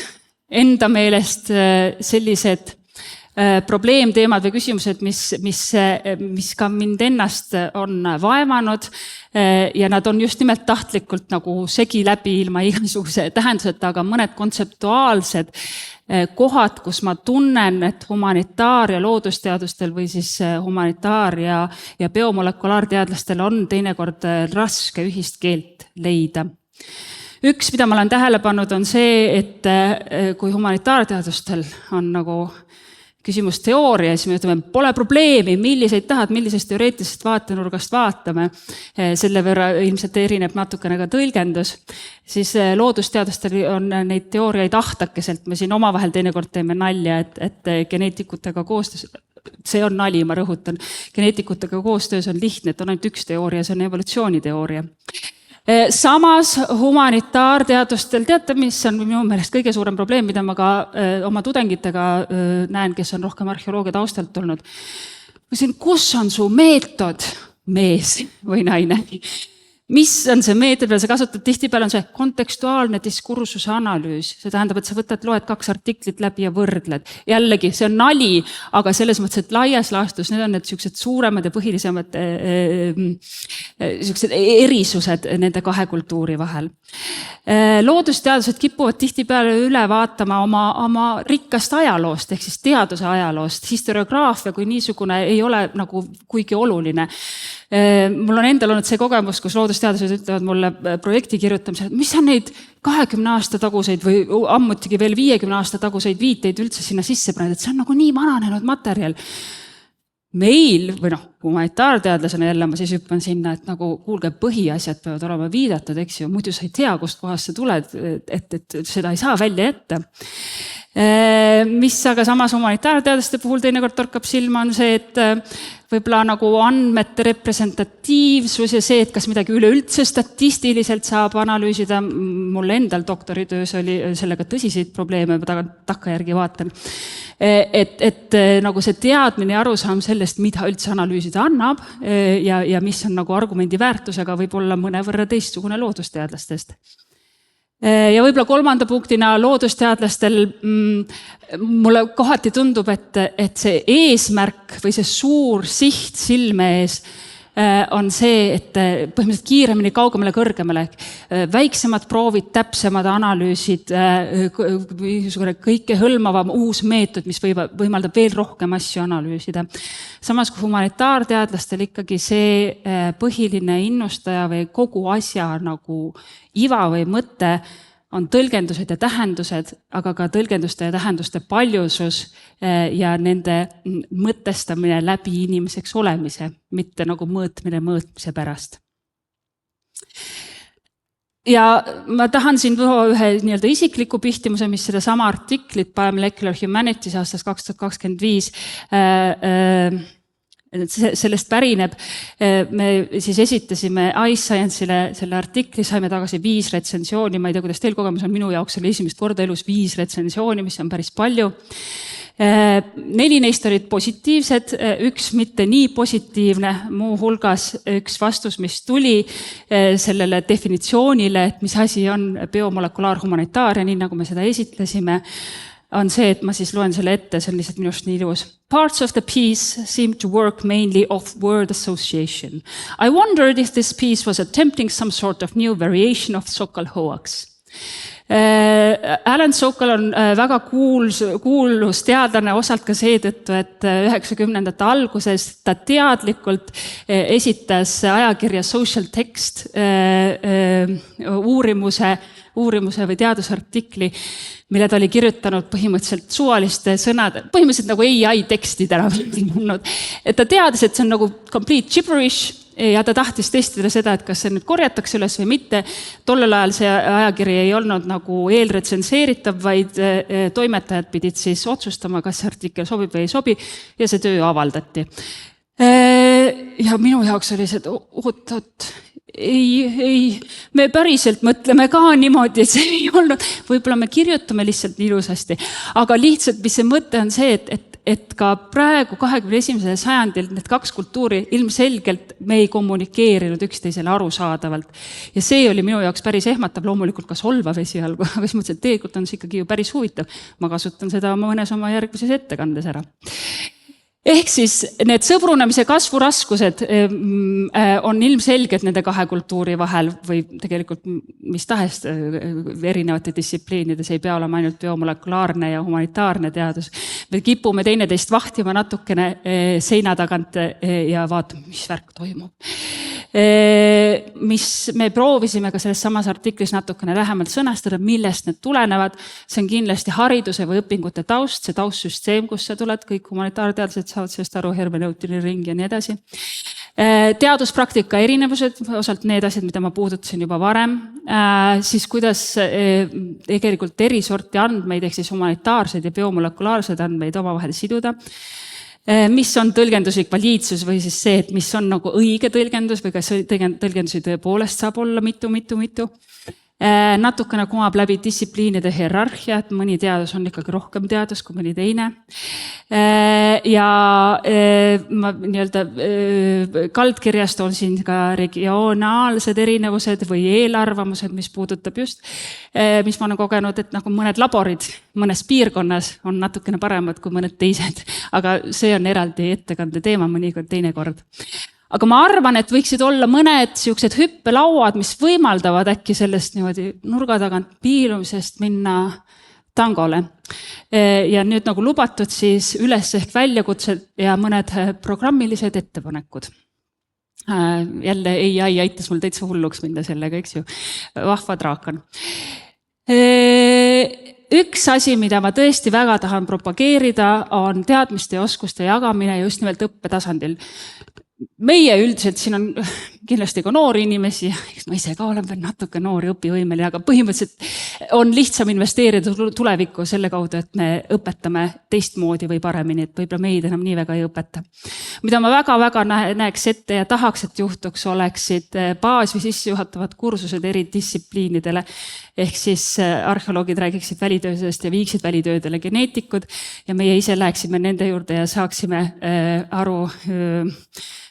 enda meelest sellised probleemteemad või küsimused, mis ka mind ennast on vaevanud ja nad on just nimelt tahtlikult nagu segi läbi ilma igasuguse tähenduseta, aga mõned kontseptuaalsed kohad, kus ma tunnen, et humanitaar- ja loodusteadustel või siis humanitaar- ja biomolekulaarteadlastel on teinekord raske ühist keelt leida. Üks, mida ma olen tähele pannud, on see, et kui humanitaarteadustel on nagu küsimus teooria, siis me ütleme, pole probleemi, milliseid tahad, millisest teoreetilisest vaatenurgast vaatame. Selle võrra ilmselt erineb natukene ka tõlgendus. Siis loodusteadustel on neid teooriaid ahtakeselt. Me siin omavahel teinekord teeme nalja, et geneetikutega koostöös, see on nali, ma rõhutan, geneetikutega koostöös on lihtne, et on ainult üks teooria, see on evolutsiooniteooria. Samas humanitaarteadustel, teate, mis on minu meelest kõige suurem probleem, mida ma ka oma tudengitega näen, kes on rohkem arheoloogia taustalt tulnud. Kus on su meetod, mees või naine? Mis on see meetod, mida sa kasutad? Tihtipeale on see kontekstuaalne diskursuse analüüs. See tähendab, et sa loed 2 artiklit läbi ja võrdled. Jällegi, see on nali, aga selles mõttes, et laias laastus need on need sellised suuremad ja põhilisemad erisused nende 2 kultuuri vahel. Loodusteadused kipuvad tihtipeale üle vaatama oma rikkast ajaloost, ehk siis teaduse ajaloost. Historiograafia kui niisugune ei ole nagu kuigi oluline. Mul on endal olnud see kogemus, kus loodusteadused ütlevad mulle projekti kirjutamisel, mis on neid 20 aasta taguseid või ammutigi veel 50 aasta taguseid viiteid üldse sinna sisse pannud, et see on nagu nii vananenud materjal. Meil, või humanitaarteadlasena jälle ma siis hüppan sinna, et nagu kuulge, põhiasjad peavad olema viidatud, eks ju, muidu sa ei tea, kust kohast sa tuled, et seda ei saa välja jätta. Mis aga samas humanitaarteaduste puhul teinekord torkab silma on see, et võib-olla nagu andmete representatiivsus ja see, et kas midagi üleüldse statistiliselt saab analüüsida. Mul endal doktoritöös oli sellega tõsiseid probleeme, ma takkajärgi vaatan. Et nagu see teadmine ja arusaam sellest, mida üldse analüüsida annab ja mis on nagu argumendi väärtusega, võib olla mõnevõrra teistsugune loodusteadlastest. Ja võib-olla 3. punktina loodusteadlastel mulle kohati tundub, et see eesmärk või see suur siht silme ees on see, et põhimõtteliselt kiiremini, kaugemale, kõrgemale, väiksemad proovid, täpsemad analüüsid, kõike hõlmavam uus meetod, mis võimaldab veel rohkem asju analüüsida. Samas kui humanitaarteadlastel ikkagi see põhiline innustaja või kogu asja nagu iva või mõte on tõlgendused ja tähendused, aga ka tõlgenduste ja tähenduste paljusus ja nende mõtestamine läbi inimeseks olemise, mitte nagu mõõtmine mõõtmise pärast. Ja ma tahan siin tuua ühe nii-öelda isikliku pihtimuse, mis seda sama artiklit Biomolecular Humanities aastast 2025 sellest pärineb. Me siis esitasime iScience'ile selle artikli, saime tagasi 5 retsensiooni, ma ei tea, kuidas teil kogemus on, minu jaoks oli esimest korda elus 5 retsensiooni, mis on päris palju. 4 neist olid positiivsed, 1 mitte nii positiivne, muu hulgas üks vastus, mis tuli sellele definitsioonile, et mis asi on biomolekulaarhumanitaaria, nii nagu me seda esitlesime, on see, et ma siis loen selle ette, see on lihtsalt minust nii ilus. Parts of the piece seem to work mainly off word association. I wondered if this piece was attempting some sort of new variation of Sokal hoax. Alan Sokal on väga kuulus teadlane osalt ka seetõttu, et 90ndate alguses ta teadlikult esitas ajakirja Social Text uurimuse või teadusartikli, mille ta oli kirjutanud põhimõtteliselt suvaliste sõnade, põhimõtteliselt nagu AI tekstidena. Et ta teadis, et see on nagu complete gibberish ja ta tahtis testida seda, et kas see nüüd korjatakse üles või mitte. Tollel ajal see ajakiri ei olnud nagu eelretsenseeritav, vaid toimetajad pidid siis otsustama, kas see artikkel sobib või ei sobi ja see töö avaldati. ja minu jaoks oli see, et oot, ei, me päriselt mõtleme ka niimoodi, et see ei olnud, võib-olla me kirjutame lihtsalt ilusasti, aga lihtsalt, mis see mõte on see, et ka praegu 21. sajandil need kaks kultuuri ilmselgelt me ei kommunikeerinud üksteisele arusaadavalt. Ja see oli minu jaoks päris ehmatav, loomulikult ka solvav esialgu, aga siis mõtlesin, et tegelikult on see ikkagi ju päris huvitav. Ma kasutan seda mõnes oma järgmises ettekandes ära. Ehk siis need sõbrunemise kasvuraskused on ilmselged nende kahe kultuuri vahel või tegelikult mis tahes erinevate distsipliinides ei pea olema ainult biomolekulaarne ja humanitaarne teadus. Me kipume teineteist vahtima natukene seina tagant ja vaatame, mis värk toimub. Mis me proovisime ka selles samas artiklis natukene lähemalt sõnastada, millest need tulenevad. See on kindlasti hariduse või õpingute taust, see taustsüsteem, kus sa tuled, kõik humanitaarteadlased saavad sellest aru, hermeneutiline ring ja nii edasi. Teaduspraktika erinevused, osalt need asjad, mida ma puudutasin juba varem, siis kuidas tegelikult eri sorti andmeid, ehk siis humanitaarseid ja biomolekulaarseid andmeid omavahel siduda. Mis on tõlgenduslik valiidsus või siis see, et mis on nagu õige tõlgendus või kas tõlgendusi tõepoolest saab olla mitu. Natukene kumab läbi distsipliinide hierarhia, et mõni teadus on ikkagi rohkem teadus kui mõni teine. Ja ma kaldkirjast on siin ka regionaalsed erinevused või eelarvamused, mis puudutab just, mis ma olen kogenud, et nagu mõned laborid mõnes piirkonnas on natukene paremad kui mõned teised, aga see on eraldi ettekande teema mõnikord teinekord. Aga ma arvan, et võiksid olla mõned siuksed hüppelauad, mis võimaldavad äkki sellest niimoodi nurga tagant piilumisest minna tangole. Ja nüüd nagu lubatud siis üles ehk väljakutsed ja mõned programmilised ettepanekud. Jälle AI aitas mul täitsa hulluks minna sellega, eks ju. Vahva draakan. Üks asi, mida ma tõesti väga tahan propageerida, on teadmiste ja oskuste jagamine just nimelt õppetasandil. Meie üldiselt siin on kindlasti ka noori inimesi, ma ise ka olen veel natuke noori õpivõimeline, aga põhimõtteliselt on lihtsam investeerida tulevikku selle kaudu, et me õpetame teistmoodi või paremini, et võib-olla meid enam nii väga ei õpeta. Mida ma väga-väga näeks ette ja tahaks, et juhtuks, oleksid baas- või sissejuhatavad kursused eri distsipliinidele, ehk siis arheoloogid räägiksid välitöödest ja viiksid välitöödele geneetikud ja meie ise läheksime nende juurde ja saaksime aru,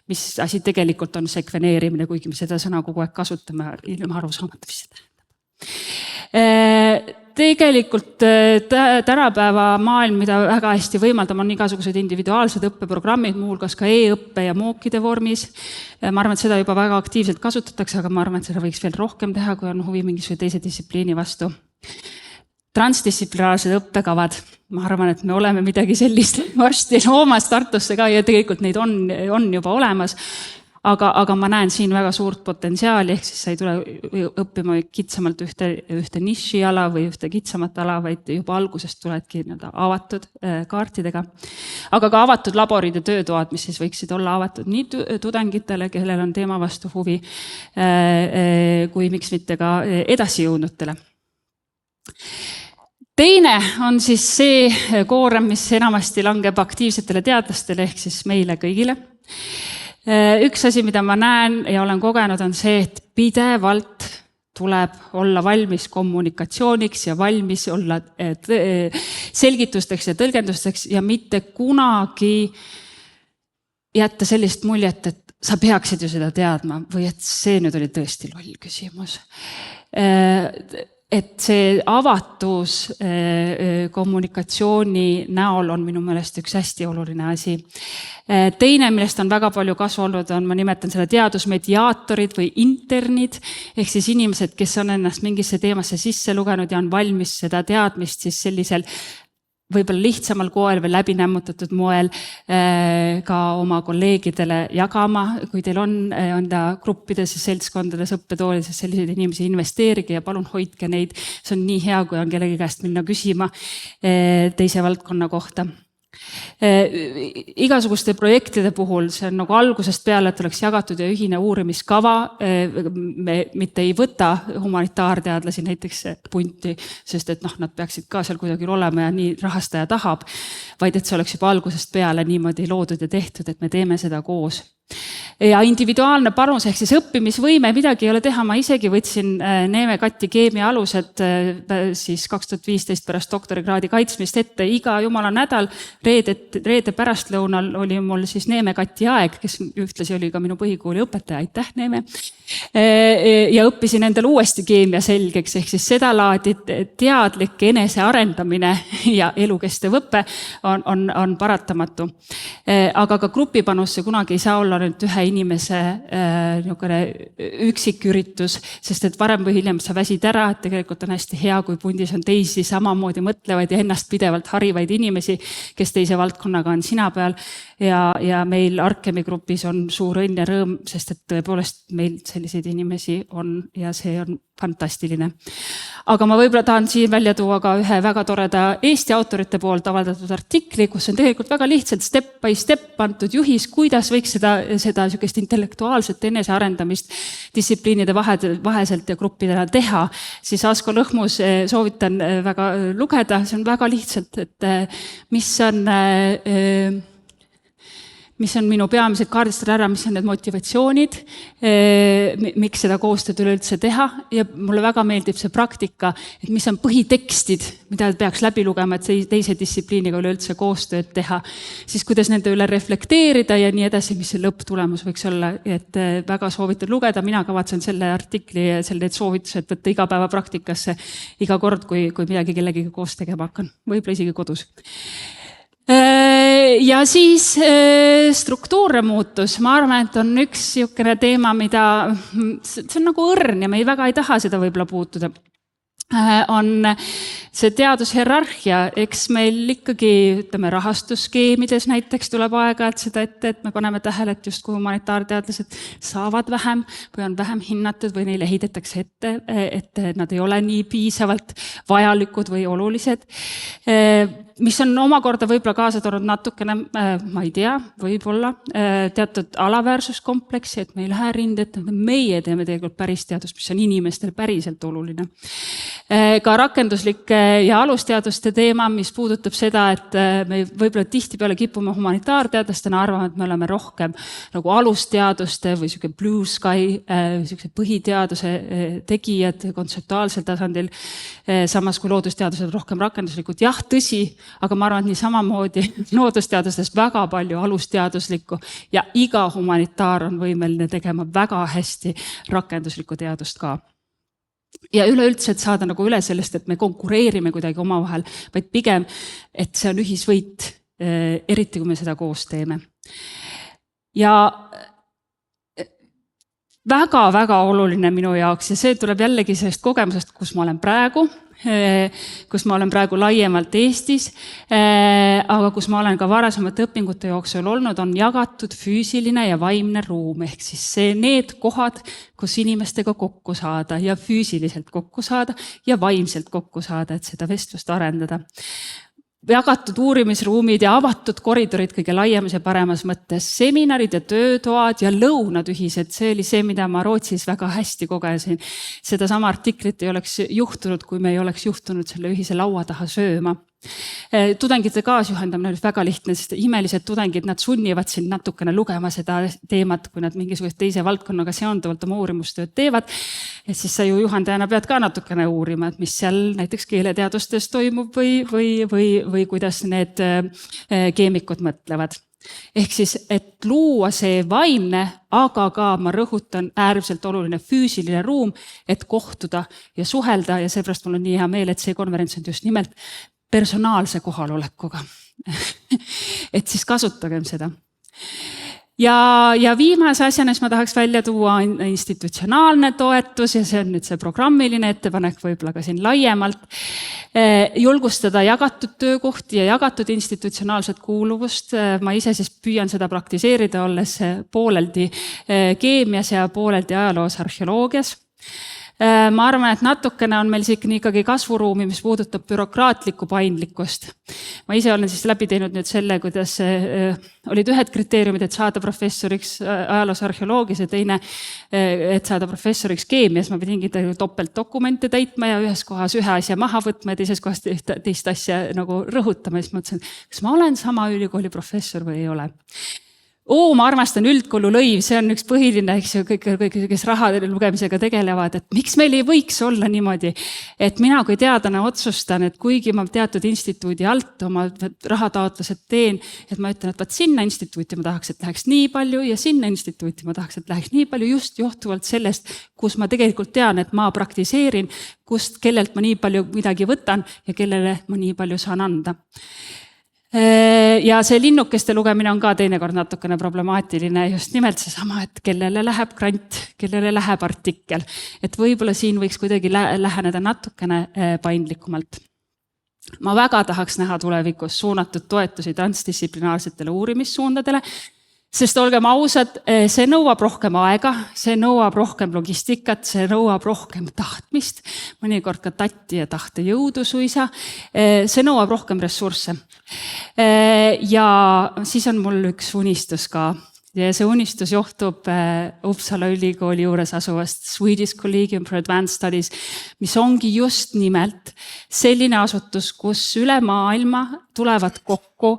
mis asi tegelikult on sekveneerimine, kuigi me seda sõna kogu aeg kasutame, ilma aru saamata, mis see tähendab. Tegelikult tänapäeva maailm, mida väga hästi võimaldama, on igasugused individuaalsed õppeprogrammid, muuhulgas ka e-õppe ja mookide vormis. Ma arvan, et seda juba väga aktiivselt kasutatakse, aga ma arvan, et seda võiks veel rohkem teha, kui on huvi mingisuguse teise distsipliini vastu. Transdistsiplinaarsed õppekavad, ma arvan, et me oleme midagi sellist varsti loomas Tartusse ka ja tegelikult neid on juba olemas, aga ma näen siin väga suurt potentsiaali, ehk siis sa ei tule õppima kitsamalt ühte nišiala või ühte kitsamat ala, vaid juba algusest tuledki avatud kaartidega. Aga ka avatud laborid ja töötoad, mis siis võiksid olla avatud nii tudengitele, kellel on teema vastu huvi, kui miks mitte ka edasijõudnutele. Teine on siis see koorem, mis enamasti langeb aktiivsetele teadlastele, ehk siis meile kõigile. Üks asi, mida ma näen ja olen kogenud, on see, et pidevalt tuleb olla valmis kommunikatsiooniks ja valmis olla selgitusteks ja tõlgendusteks ja mitte kunagi jätta sellist muljet, et sa peaksid ju seda teadma või et see nüüd oli tõesti loll küsimus. Et see avatus kommunikatsiooni näol on minu meelest üks hästi oluline asi. Teine, millest on väga palju kasu olnud, on, ma nimetan seda teadusmediaatorid või internid, ehk siis inimesed, kes on ennast mingisse teemasse sisse lugenud ja on valmis seda teadmist siis sellisel võib-olla lihtsamal koel või läbinämmutatud moel ka oma kolleegidele jagama. Kui teil on enda gruppides ja seltskondades õppetoolides selliseid inimesi, investeerige ja palun hoidke neid. See on nii hea, kui on kellegi käest minna küsima teise valdkonna kohta. Igasuguste projektide puhul see on nagu algusest peale, et oleks jagatud ja ühine uurimiskava. Me mitte ei võta humanitaarteadlasi näiteks punti, sest et nad peaksid ka seal kuidagi olema ja nii rahastaja tahab, vaid et see oleks juba algusest peale niimoodi loodud ja tehtud, et me teeme seda koos. Ja individuaalne panus ehk siis õppimisvõime, midagi ei ole teha, ma isegi võtsin Neeme Kati keemia alused siis 2015 pärast doktorikraadi kaitsmist ette. Iga jumala nädal reede pärastlõunal oli mul siis Neeme Kati aeg, kes ühtlasi oli ka minu põhikooli õpetaja, aitäh Neeme. Ja õppisin endale uuesti keemia selgeks, ehk siis seda laadi teadlik enesearendamine ja elukestev õppe on paratamatu. Aga ka grupipanus see kunagi ei saa olla nüüd ühe inimese üksiküritus, sest et varem või hiljem sa väsid ära, et tegelikult on hästi hea, kui pundis on teisi samamoodi mõtlevaid ja ennast pidevalt harivaid inimesi, kes teise valdkonnaga on sina peal. Ja meil Arkemi grupis on suur õnn ja rõõm, sest et tõepoolest meil selliseid inimesi on ja see on fantastiline. Aga ma võib-olla tahan siin välja tuua ka ühe väga toreda Eesti autorite poolt avaldatud artikli, kus on tegelikult väga lihtsalt step by step antud juhis, kuidas võiks seda sükest intellektuaalset enesearendamist distsipliinide vaheselt ja gruppidena teha. Siis Asko Lõhmus soovitan väga lugeda, see on väga lihtsalt, et mis on minu peamised kaardistada ära, mis on need motivatsioonid, miks seda koostööd üleüldse teha ja mulle väga meeldib see praktika, et mis on põhitekstid, mida peaks läbi lugema, et teise distsipliiniga üleüldse koostööd teha, siis kuidas nende üle reflekteerida ja nii edasi, mis see lõpptulemus võiks olla, et väga soovitan lugeda, mina kavatsen selle artikli ja need soovitused võtta igapäeva praktikasse iga kord, kui midagi kellegiga koos tegema hakkan, võib-olla isegi kodus. Ja siis struktuurne muutus, ma arvan, et on üks niisugune teema, mida see on nagu õrn ja me väga ei taha seda võib-olla puutuda. On see teadushierarhia, eks meil ikkagi, ütleme, rahastusskeemides näiteks tuleb aega, et seda ette, et me paneme tähele, et justkui humanitaarteadlased saavad vähem või on vähem hinnatud või neile heidetakse ette, et nad ei ole nii piisavalt vajalikud või olulised. Mis on omakorda võib-olla kaasa toonud natukene, ma ei tea, võib-olla teatud alaväärsuskompleksi, et me ei lähe rinde, et meie teeme tegelikult päris teadust, mis on inimestel päriselt oluline. Ka rakenduslik ja alusteaduste teema, mis puudutab seda, et me võib-olla tihtipeale kipume humanitaarteadlastena arvama, et me oleme rohkem nagu alusteaduste või selline blue sky, selline põhiteaduse tegijad kontseptuaalsel tasandil, samas kui loodusteadused rohkem rakenduslikud. Jah, tõsi, aga ma arvan, et nii samamoodi loodusteadustes väga palju alusteaduslikku ja iga humanitaar on võimeline tegema väga hästi rakenduslikku teadust ka. Ja üleüldse, et saada nagu üle sellest, et me konkureerime kuidagi omavahel, vaid pigem, et see on ühisvõit, eriti kui me seda koos teeme. Ja väga-väga oluline minu jaoks ja see tuleb jällegi sellest kogemusest, kus ma olen praegu laiemalt Eestis, aga kus ma olen ka varasemate õpingute jooksul olnud, on jagatud füüsiline ja vaimne ruum, ehk siis need kohad, kus inimestega kokku saada ja füüsiliselt kokku saada ja vaimselt kokku saada, et seda vestlust arendada. Jagatud uurimisruumid ja avatud koridorid kõige laiemas ja paremas mõttes, seminarid ja töötoad ja lõunad ühised, see oli see, mida ma Rootsis väga hästi kogesin. Seda sama artiklit ei oleks juhtunud, kui me ei oleks juhtunud selle ühise laua taha sööma. Tudengite kaasjuhendamine oli väga lihtne, sest imelised tudengid, nad sunnivad sind natukene lugema seda teemat, kui nad mingisugust teise valdkonnaga seonduvalt oma uurimustööd teevad. Et siis sa ju juhendajana pead ka natukene uurima, et mis seal näiteks keeleteadustes toimub või kuidas need keemikud mõtlevad. Ehk siis, et luua see vaimne, aga ka, ma rõhutan, äärmiselt oluline füüsiline ruum, et kohtuda ja suhelda ja seepärast mul on nii hea meel, et see konverents on just nimelt personaalse kohalolekuga. Et siis kasutagem seda. Ja viimase asjana ma tahaks välja tuua institutsionaalne toetus ja see on nüüd see programmiline ettepanek võib-olla ka siin laiemalt. Julgustada jagatud töökohti ja jagatud institutsionaalset kuuluvust. Ma ise siis püüan seda praktiseerida, olles pooleldi keemias ja pooleldi ajaloos arheoloogias. Ma arvan, et natukene on meil ikkagi kasvuruumi, mis puudutab bürokraatlikku paindlikkust. Ma ise olen siis läbi teinud nüüd selle, kuidas olid ühed kriteeriumid, et saada professoriks ajaloos arheoloogias ja teine, et saada professoriks keemias. Ma pidingi topeltdokumente täitma ja ühes kohas ühe asja maha võtma ja teises kohas teist asja nagu rõhutama. Ja siis mõtlesin, kas ma olen sama ülikooli professor või ei ole. ma armastan üldkululõiv, see on üks põhiline, eks ju, kõik, kes raha lugemisega tegelevad, et miks meil ei võiks olla niimoodi, et mina kui teadlane otsustan, et kuigi ma teatud instituudi alt oma rahataotlused teen, et ma ütlen, et vaat sinna instituuti ma tahaks, et läheks nii palju ja sinna instituuti ma tahaks, et läheks nii palju just johtuvalt sellest, kus ma tegelikult tean, et ma praktiseerin, kellelt ma nii palju midagi võtan ja kellele ma nii palju saan anda. Ja see linnukeste lugemine on ka teinekord natukene problemaatiline, just nimelt seesama, et kellele läheb grant, kellele läheb artikkel. Et võib-olla siin võiks kuidagi läheneda natukene paindlikumalt. Ma väga tahaks näha tulevikus suunatud toetusi transdistsiplinaarsetele uurimissuundadele, sest olgem ausad, see nõuab rohkem aega, see nõuab rohkem logistikat, see nõuab rohkem tahtmist, mõnikord ka tatti ja tahtejõudu suisa, see nõuab rohkem ressursse. Ja siis on mul üks unistus ka. Ja see unistus johtub Uppsala ülikooli juures asuvast Swedish Collegium for Advanced Studies, mis ongi just nimelt selline asutus, kus üle maailma tulevad kokku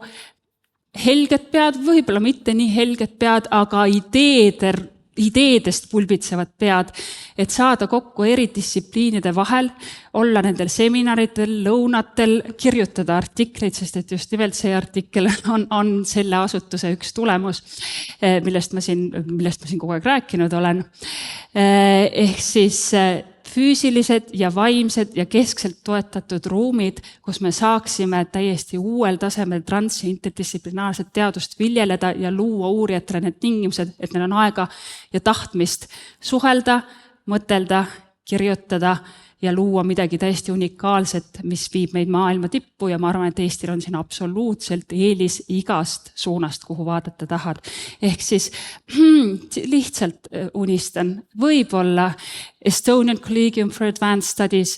helged pead, võib-olla mitte nii helged pead, aga ideedest pulbitsevad pead, et saada kokku eri distsipliinide vahel, olla nendel seminaridel, lõunatel, kirjutada artikleid, sest et just nimelt see artikkel on selle asutuse üks tulemus, millest ma siin kogu aeg rääkinud olen. Ehk siis füüsilised ja vaimsed ja keskselt toetatud ruumid, kus me saaksime täiesti uuel tasemel trans- ja interdistsiplinaarset teadust viljeleda ja luua uurijatele need tingimused, et neil on aega ja tahtmist suhelda, mõtelda, kirjutada ja luua midagi täiesti unikaalset, mis viib meid maailma tippu ja ma arvan, et Eestil on siin absoluutselt eelis igast suunast, kuhu vaadata tahad. Ehk siis lihtsalt unistan, võib-olla Estonian Collegium for Advanced Studies,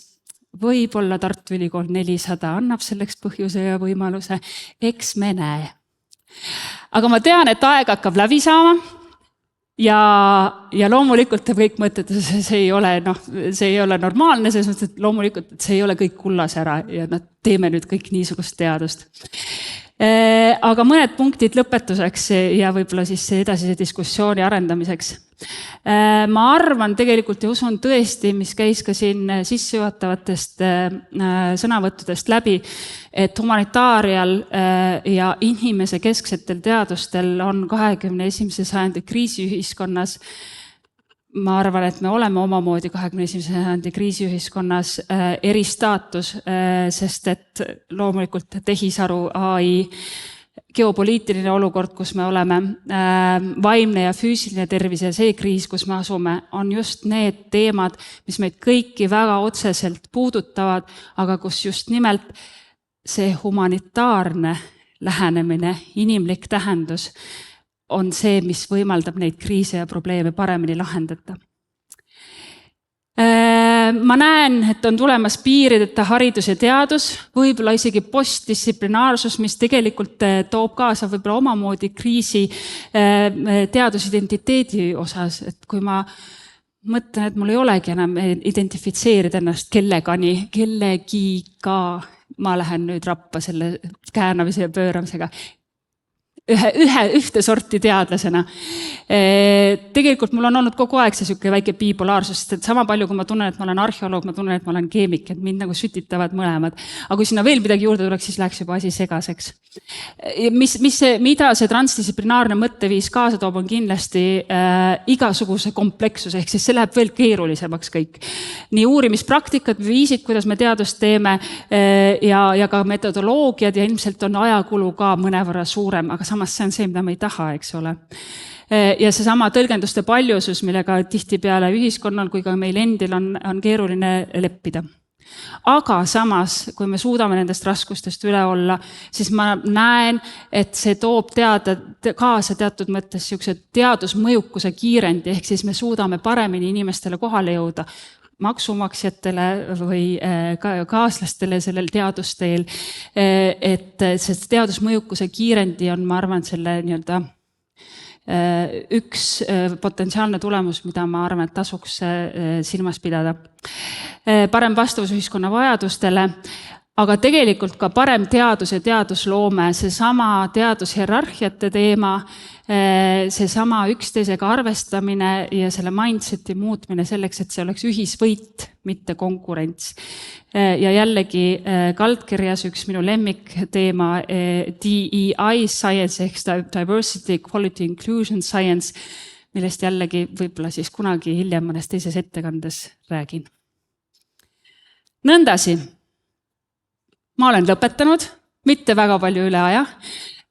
võib-olla Tartu Ülikool 400 annab selleks põhjuse ja võimaluse, eks me näe. Aga ma tean, et aeg hakkab läbi saama. Ja loomulikult te kõik mõtlete, see ei ole normaalne, selles mõttes, et loomulikult et see ei ole kõik kullas ära ja teeme nüüd kõik niisugust teadust. Aga mõned punktid lõpetuseks ja võib-olla siis edasise diskussiooni arendamiseks. Ma arvan tegelikult ja usun tõesti, mis käis ka siin sissejuhatavatest sõnavõttudest läbi, et humanitaarial ja inimese kesksetel teadustel on 21. sajandi kriisiühiskonnas. Ma arvan, et me oleme omamoodi 21. sajandi kriisiühiskonnas eristaatus, sest et loomulikult tehisaru AI geopoliitiline olukord, kus me oleme, vaimne ja füüsiline tervis ja see kriis, kus me asume, on just need teemad, mis meid kõiki väga otseselt puudutavad, aga kus just nimelt see humanitaarne lähenemine, inimlik tähendus on see, mis võimaldab neid kriise ja probleeme paremini lahendada. Ma näen, et on tulemas piirideta haridus ja teadus, võib-olla isegi postdistsiplinaarsus, mis tegelikult toob kaasa võib-olla omamoodi kriisi teadusidentiteedi osas, et kui ma mõtlen, et mul ei olegi enam identifitseerida ennast kellegiga, ma lähen nüüd rappa selle käänamise ja pööramisega, ühte sorti teadlasena. Tegelikult mul on olnud kogu aeg see selline väike bipolaarsus, sest sama palju, kui ma tunnen, et ma olen arheoloog, ma tunnen, et ma olen keemik, et mind nagu sütitavad mõlemad. Aga kui sinna veel midagi juurde tuleks, siis läheks juba asi segaseks. Mida see transdistsiplinaarne mõtteviis kaasa toob, on kindlasti igasuguse komplekssus, ehk siis see läheb veel keerulisemaks kõik. Nii uurimispraktikad, viisid, kuidas me teadust teeme ja ka metodoloogiad ja ilmselt on ajakulu ka mõnevõrra suurem, aga samas see on see, mida me ei taha, eks ole. Ja see sama tõlgenduste paljusus, millega tihtipeale ühiskonnal kui ka meil endil on keeruline leppida. Aga samas, kui me suudame nendest raskustest üle olla, siis ma näen, et see toob kaasa teatud mõttes teadusmõjukuse kiirendi, ehk siis me suudame paremini inimestele kohale jõuda, maksumaksjatele või kaaslastele sellel teadusteel, et see teadusmõjukuse kiirendi on, ma arvan, selle nii-öelda üks potentsiaalne tulemus, mida ma arvan, et tasuks silmas pidada. Parem vastavus ühiskonna vajadustele, aga tegelikult ka parem teadus ja teadusloome, seesama teadushierarhiate teema, seesama üksteisega arvestamine ja selle mindseti muutmine selleks, et see oleks ühisvõit, mitte konkurents. Ja jällegi kaldkirjas üks minu lemmik teema DEI science ehk diversity, equality, inclusion science, millest jällegi võib-olla siis kunagi hiljem mõnes teises ettekandes räägin. Nõndasi. Ma olen lõpetanud, mitte väga palju üle aja.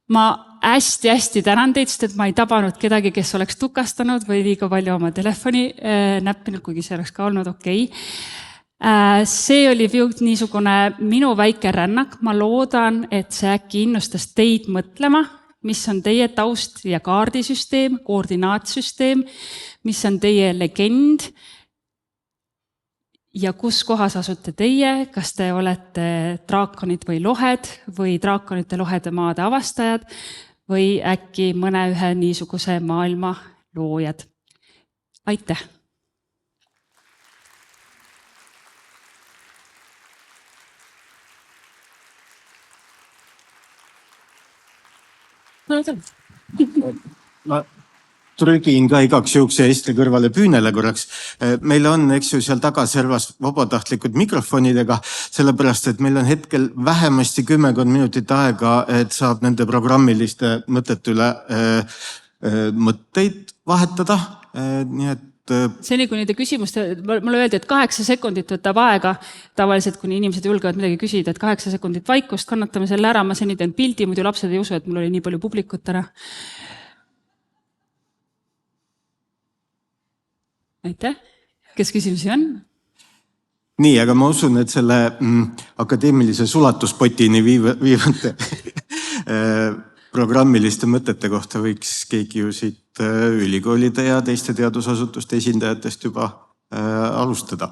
Ma hästi tänan teid, sest et ma ei tabanud kedagi, kes oleks tukastanud või liiga palju oma telefoni näppinud, kuigi see oleks ka olnud okei. See oli niisugune minu väike rännak. Ma loodan, et see äkki innustas teid mõtlema, mis on teie taust ja kaardisüsteem, koordinaatsüsteem, mis on teie legend ja kus kohas asute teie, kas te olete draakonid või lohed või draakonite lohede maade avastajad või äkki ühe niisuguse maailma loojad. Aitäh! Ma trügin ka igaks juhuks Eesti kõrvale püünele korraks. Meil on, eks ju, seal taga servas vabatahtlikud mikrofonidega, sellepärast, et meil on hetkel vähemasti 10 minutit aega, et saab nende programmiliste mõtete üle mõtteid vahetada. Nii et seni, kuni te küsimuste, mulle öeldi, et 8 sekundit võtab aega, tavaliselt, kuni inimesed julgevad midagi küsida, et 8 sekundit vaikust, kannatame selle ära, ma seni teen pildi, muidu lapsed ei usu, et mul oli nii palju publikut ära. Aitäh. Kes küsimusi on? Nii, aga ma usun, et selle akadeemilise sulatuspotini viivante programmiliste mõtete kohta võiks keegi ju siit ülikoolide ja teiste teadusasutuste esindajatest juba alustada.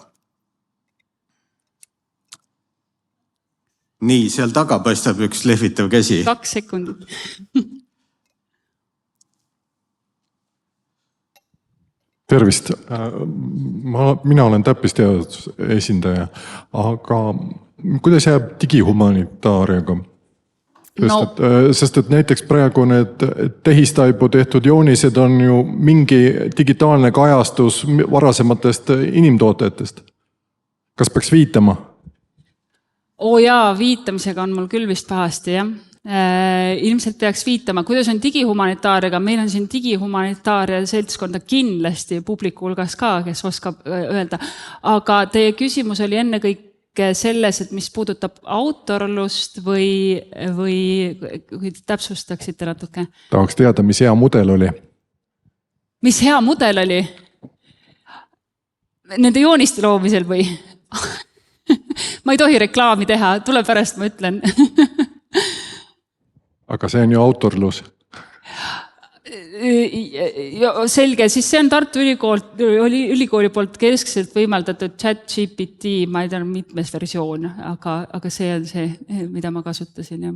Nii, seal taga paistab üks lehvitav käsi. 2 sekundit. Tervist. Mina olen täppisteaduse esindaja, aga kuidas jääb digihumanitaariaga? Sest et näiteks praegu need tehistaibu tehtud joonised on ju mingi digitaalne kajastus varasematest inimtootjatest. Kas peaks viitama? Jaa, viitamisega on mul küll vist pahasti, jah. Ilmselt peaks viitama, kuidas on digihumanitaariaga. Meil on siin digihumanitaaria seltskonda kindlasti publiku hulgas ka, kes oskab öelda. Aga teie küsimus oli ennekõike selles, et mis puudutab autorlust või kui täpsustaksite natuke? Tahaks teada, mis hea mudel oli. Mis hea mudel oli? Nende jooniste loomisel või? Ma ei tohi reklaami teha, tule pärast, ma ütlen. Aga see on ju autorlus. Selge, siis see on Tartu ülikooli poolt keskselt võimaldatud ChatGPT, ma ei tea, mitmes versioon, aga see on see, mida ma kasutasin. Jah.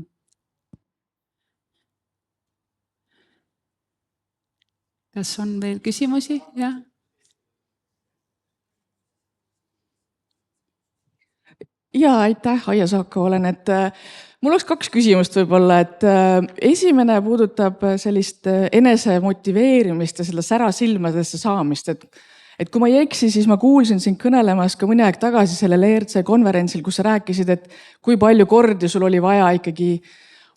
Kas on veel küsimusi? Jah. Ja, aitäh, Aija Saako olen, et mul oleks 2 küsimust võib-olla, et esimene puudutab sellist enese motiveerimist ja selle sära silmadesse saamist, et kui ma ei eksi, siis ma kuulsin sind kõnelemas ka mõni aeg tagasi sellel ERC konverentsil, kus sa rääkisid, et kui palju kordi sul oli vaja ikkagi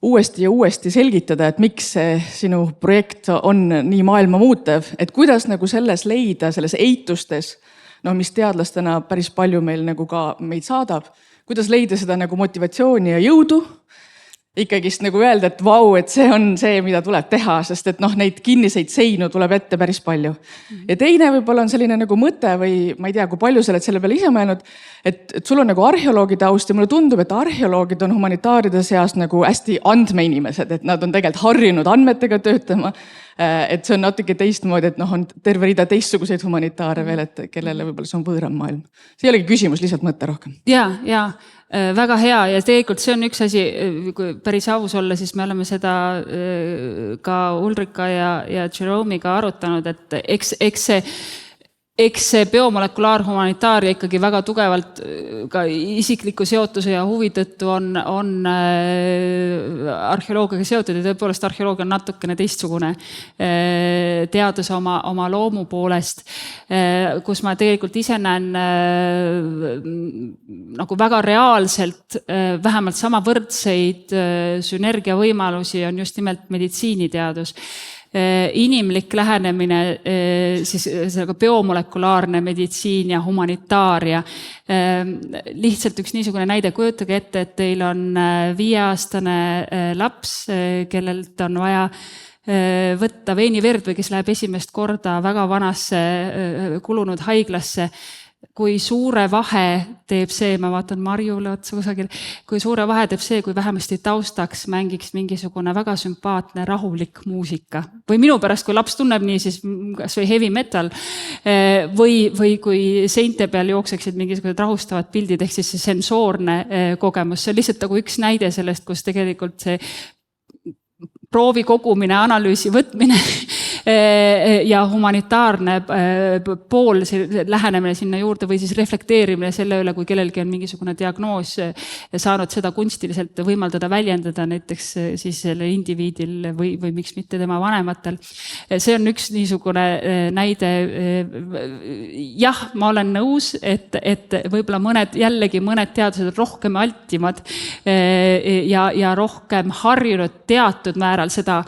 uuesti ja uuesti selgitada, et miks see sinu projekt on nii maailma muutev, et kuidas nagu selles leida, selles eitustes, mis teadlastena päris palju meil nagu ka meid saadab, kuidas leida seda nagu motivatsiooni ja jõudu, ikkagist nagu öelda, et vau, et see on see, mida tuleb teha, sest et neid kinniseid seinu tuleb ette päris palju. Ja teine võib-olla on selline nagu mõte või ma ei tea, kui palju sa oled selle peale ise mõelnud, et sul on nagu arheoloogi taust ja mulle tundub, et arheoloogid on humanitaaride seas nagu hästi andmeinimesed, et nad on tegelikult harjunud andmetega töötama, et see on natuke teistmoodi, et on terve rida teistsuguseid humanitaare veel, et kellele võib-olla see on võõram maailm. See ei olegi küsimus, lihtsalt mõte rohkem. Ja, väga hea ja tegelikult see on üks asi, kui päris aus olla, siis me oleme seda ka Ulrika ja Jerome'iga arutanud, et eks see eks see biomolekulaarhumanitaaria ikkagi väga tugevalt ka isikliku seotuse ja huvi tõttu on arheoloogiaga seotud ja tõepoolest arheoloogia on natukene teistsugune teadus oma loomu poolest, kus ma tegelikult ise näen nagu väga reaalselt vähemalt sama võrdseid sünergiavõimalusi on just nimelt meditsiiniteadus. Inimlik lähenemine, siis biomolekulaarne meditsiin ja humanitaaria. Lihtsalt üks niisugune näide, kujutage ette, et teil on 5-aastane laps, kellelt on vaja võtta veeniverd või kes läheb esimest korda väga vanasse kulunud haiglasse. Kui suure vahe teeb see, ma vaatan Marjule otsa kusagil, kui suure vahe teeb see, kui vähemasti taustaks mängiks mingisugune väga sümpaatne rahulik muusika. Või minu pärast, kui laps tunneb nii, siis kas või heavy metal või kui seinte peal jookseksid mingisugused rahustavad pildid, ehk siis see sensoorne kogemus. See on lihtsalt nagu üks näide sellest, kus tegelikult see proovi kogumine, analüüsi võtmine ja humanitaarne pool, see lähenemine sinna juurde või siis reflekteerimine selle üle, kui kellelgi on mingisugune diagnoos saanud seda kunstiliselt võimaldada väljendada näiteks siis selle indiviidil või miks mitte tema vanematel. See on üks niisugune näide. Jah, ma olen nõus, et võib-olla mõned teadused on rohkem altimad ja rohkem harjunud teatud määral seda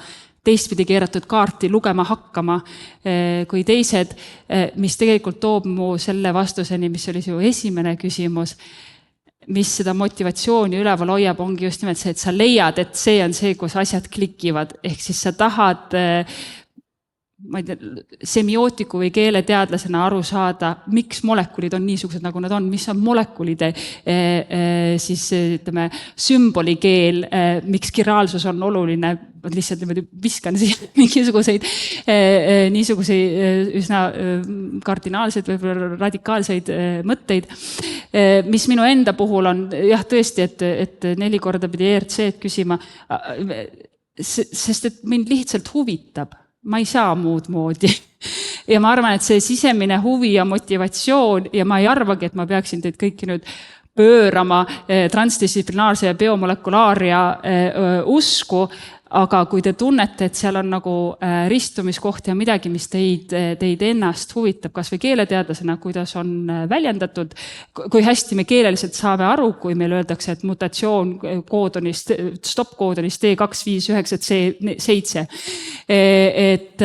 teistpidi keeratud kaarti lugema hakkama kui teised, mis tegelikult toob mu selle vastuseni, mis oli su esimene küsimus, mis seda motivatsiooni üleval hoiab, ongi just nimelt see, et sa leiad, et see on see, kus asjad klikivad, ehk siis sa tahad ma ei tea, semiootiku või keeleteadlasena aru saada, miks molekulid on niisugused, nagu nad on, mis on molekulide siis ütleme sümbolikeel, miks kiraalsus on oluline, lihtsalt niimoodi viskan siia mingisuguseid niisuguseid üsna kardinaalseid või radikaalseid mõtteid, mis minu enda puhul on jah tõesti, et 4 korda pidi ERC-d küsima, sest et mind lihtsalt huvitab. Ma ei saa muud moodi. Ja ma arvan, et see sisemine huvi ja motivatsioon ja ma ei arvagi, et ma peaksin teid kõiki nüüd pöörama transdistsiplinaarse ja biomolekulaaria usku, aga kui te tunnete, et seal on nagu ristumiskoht ja midagi, mis teid ennast huvitab, kas või keeleteadlasena, kuidas on väljendatud, kui hästi me keeleliselt saame aru, kui meil öeldakse, et mutatsioon koodonist, stop-koodonist D259C7. Et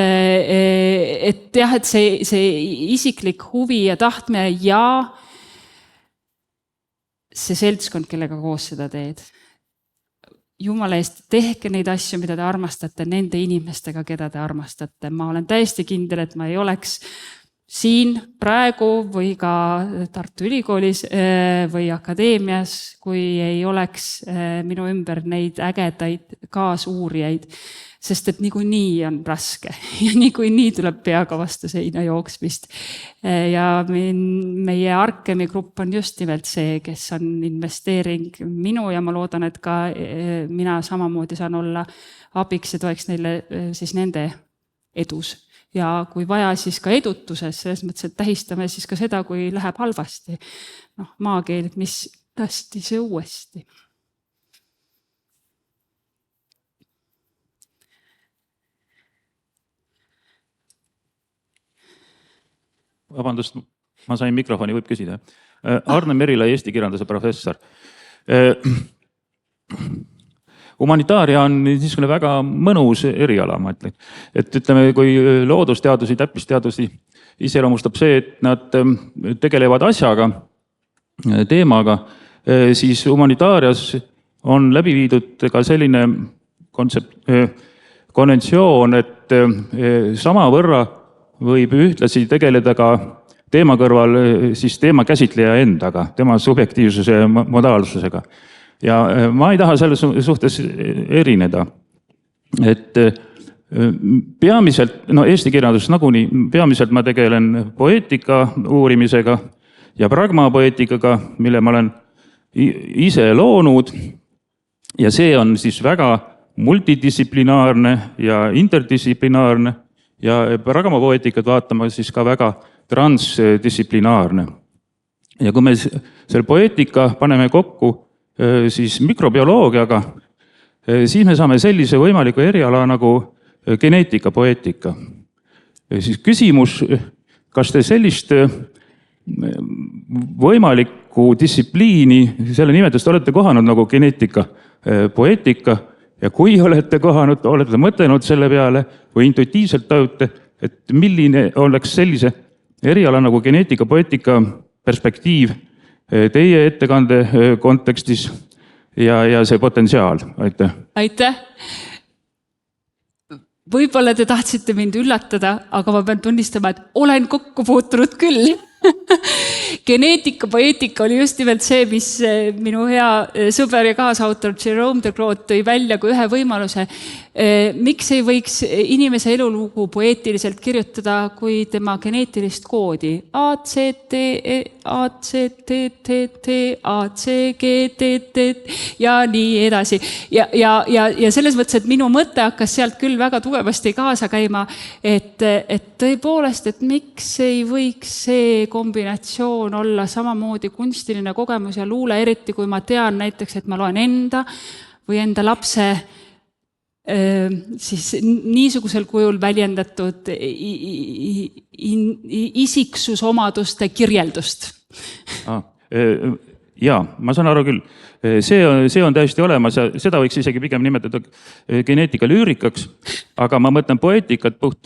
jah, et see isiklik huvi ja tahtmine ja see seltskond, kellega koos seda teed. Jumala eest, tehke neid asju, mida te armastate, nende inimestega, keda te armastate. Ma olen täiesti kindel, et ma ei oleks siin praegu või ka Tartu Ülikoolis või akadeemias, kui ei oleks minu ümber neid ägedaid kaasuurijaid. Sest et niikuinii on raske ja niikuinii tuleb peaga vastu seina jooksmist. Ja meie Arkemi grupp on just nimelt see, kes on investeering minu ja ma loodan, et ka mina samamoodi saan olla abiks ja toeks neile siis nende edus. Ja kui vaja, siis ka edutuses, selles mõttes, et tähistame siis ka seda, kui läheb halvasti. Maakeel, mis tõesti see uuesti. Vabandust, ma sain mikrofoni, võib küsida. Arne Merila, Eesti kirjanduse professor. Humanitaaria on niisugune väga mõnus eriala, ma ütlen. Et ütleme, kui loodusteadusi, täppisteadusi iseloomustab see, et nad tegelevad asjaga, teemaga, siis humanitaarias on läbi viidud ka selline konventsioon, et samavõrra võib ühtlasi tegeleda ka teema kõrval siis teema käsitleja endaga, tema subjektiivsuse ja modaalsusega. Ja ma ei taha selles suhtes erineda. Et peamiselt, eesti kirjandus nagunii, peamiselt ma tegelen poeetika uurimisega ja pragmapoeetikaga, mille ma olen ise loonud. Ja see on siis väga multidistsiplinaarne ja interdistsiplinaarne. Ja pragmapoeetikat vaatama siis ka väga transdistsiplinaarne. Ja kui me selle poeetika paneme kokku siis mikrobioloogiaga, siis me saame sellise võimaliku eriala nagu geneetika, poeetika. Siis küsimus, kas te sellist võimalikku distsipliini, selle nimetust olete kohanud nagu geneetika, poeetika, ja kui olete kohanud, olete mõtelnud selle peale või intuitiivselt tajute, et milline oleks sellise eriala nagu geneetika, poetika perspektiiv teie ettekande kontekstis ja see potentsiaal? Aitäh. Aitäh. Võib-olla te tahtsite mind üllatada, aga ma pean tunnistama, et olen kokku puutunud küll. Geneetika, poeetika oli just nimelt see, mis minu hea sõber ja kaasautor Jerome de Groot tõi välja kui ühe võimaluse. Miks ei võiks inimese elulugu poeetiliselt kirjutada kui tema geneetilist koodi? A, C, T, E, A, C, T, T, T, A, C, G, T, T ja nii edasi. Ja selles mõttes, et minu mõte hakkas sealt küll väga tugevasti kaasa käima, et tõepoolest, et miks ei võiks see kombinatsioon olla samamoodi kunstiline kogemus ja luule, eriti kui ma tean näiteks, et ma loen enda või enda lapse siis niisugusel kujul väljendatud isiksusomaduste kirjeldust. Jaa, ma saan aru küll. See on täiesti olemas ja seda võiks isegi pigem nimetada geneetika lüürikaks, aga ma mõtlen poeetikat puht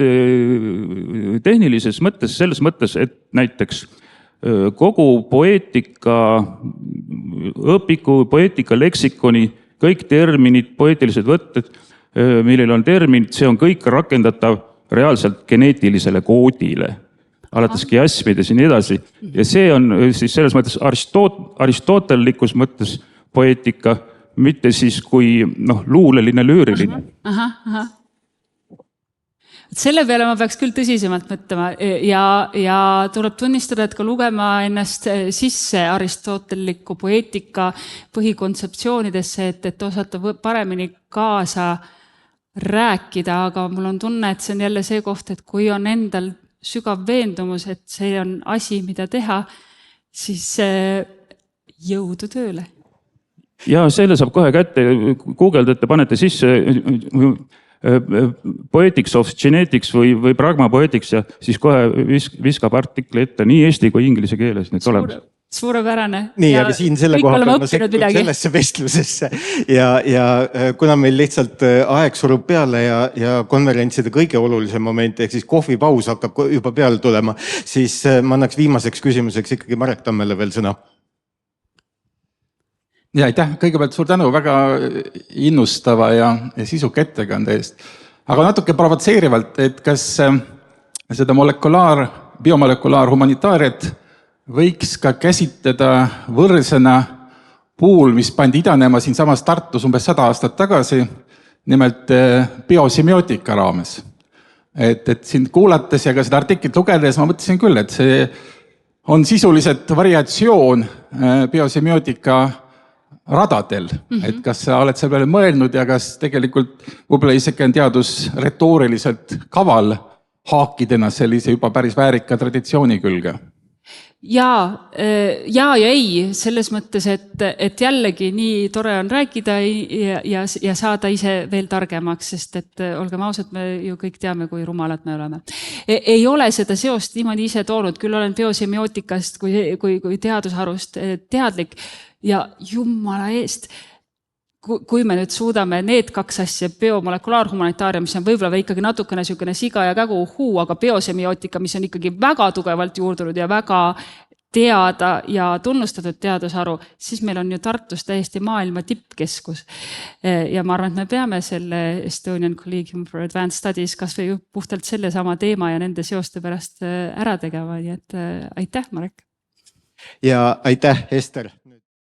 tehnilises mõttes, selles mõttes, et näiteks kogu poeetika õpiku, poeetika leksikoni, kõik terminid, poeetilised võtted, millel on terminid, see on kõik rakendatav reaalselt geneetilisele koodile, alates kiasmides ja nii edasi. Ja see on siis selles mõttes aristotellikus mõttes poeetika, mitte siis kui luuleline, lüüriline. Selle peale ma peaks küll tõsisemalt mõtlema ja tuleb tunnistada, et ka lugema ennast sisse aristotelliku poeetika põhikontseptsioonidesse, et osata paremini kaasa rääkida, aga mul on tunne, et see on jälle see koht, et kui on endal sügav veendumus, et see on asi, mida teha, siis jõudu tööle. Ja selle saab kohe kätte, guugeldate, panete sisse Poetics of Genetics või Pragma Poetics ja siis kohe viskab artikli ette nii eesti kui inglise keeles need olemas. Suurepärane. Nii, aga siin selle koha peal ma sekkun sellesse vestlusesse ja kuna meil lihtsalt aeg surub peale ja konverentside kõige olulisem moment, ehk siis kohvipaus hakkab juba peale tulema, siis ma annaks viimaseks küsimuseks ikkagi Marek Tammele veel sõna. Ja aitäh, kõigepealt suur tänu väga innustava ja sisuka ettekande eest. Aga natuke provotseerivalt, et kas seda biomolekulaar humanitaariat võiks ka käsitleda võrsena puul, mis pandi idanema siin samas Tartus umbes 100 aastat tagasi, nimelt biosemiotika raames. Et sind kuulates ja ka seda artiklit lugedes ma mõtlesin küll, et see on sisuliselt variatsioon biosemiotika radadel, et kas sa oled selle peale mõelnud ja kas tegelikult võib-olla isegi on teadus retooriliselt kaval haakida ennast sellise juba päris väärika traditsiooni külge? Ja ei, selles mõttes, et jällegi nii tore on rääkida ja saada ise veel targemaks, sest et olgem ausad, me ju kõik teame, kui rumalad me oleme. Ei ole seda seost niimoodi ise toonud, küll olen biosemiotikast kui teadusharust teadlik ja jumala eest, kui me nüüd suudame need kaks asja, biomolekulaarhumanitaaria, mis on võib-olla ikkagi natukene niisugune siga ja kägu aga biosemiotika, mis on ikkagi väga tugevalt juurdunud ja väga teada ja tunnustatud teadusharu, siis meil on ju Tartus täiesti maailma tippkeskus. Ja ma arvan, et me peame selle Estonian Collegium for Advanced Studies kas või puhtalt selle sama teema ja nende seoste pärast ära tegema. Nii et aitäh, Marek! Ja aitäh, Ester!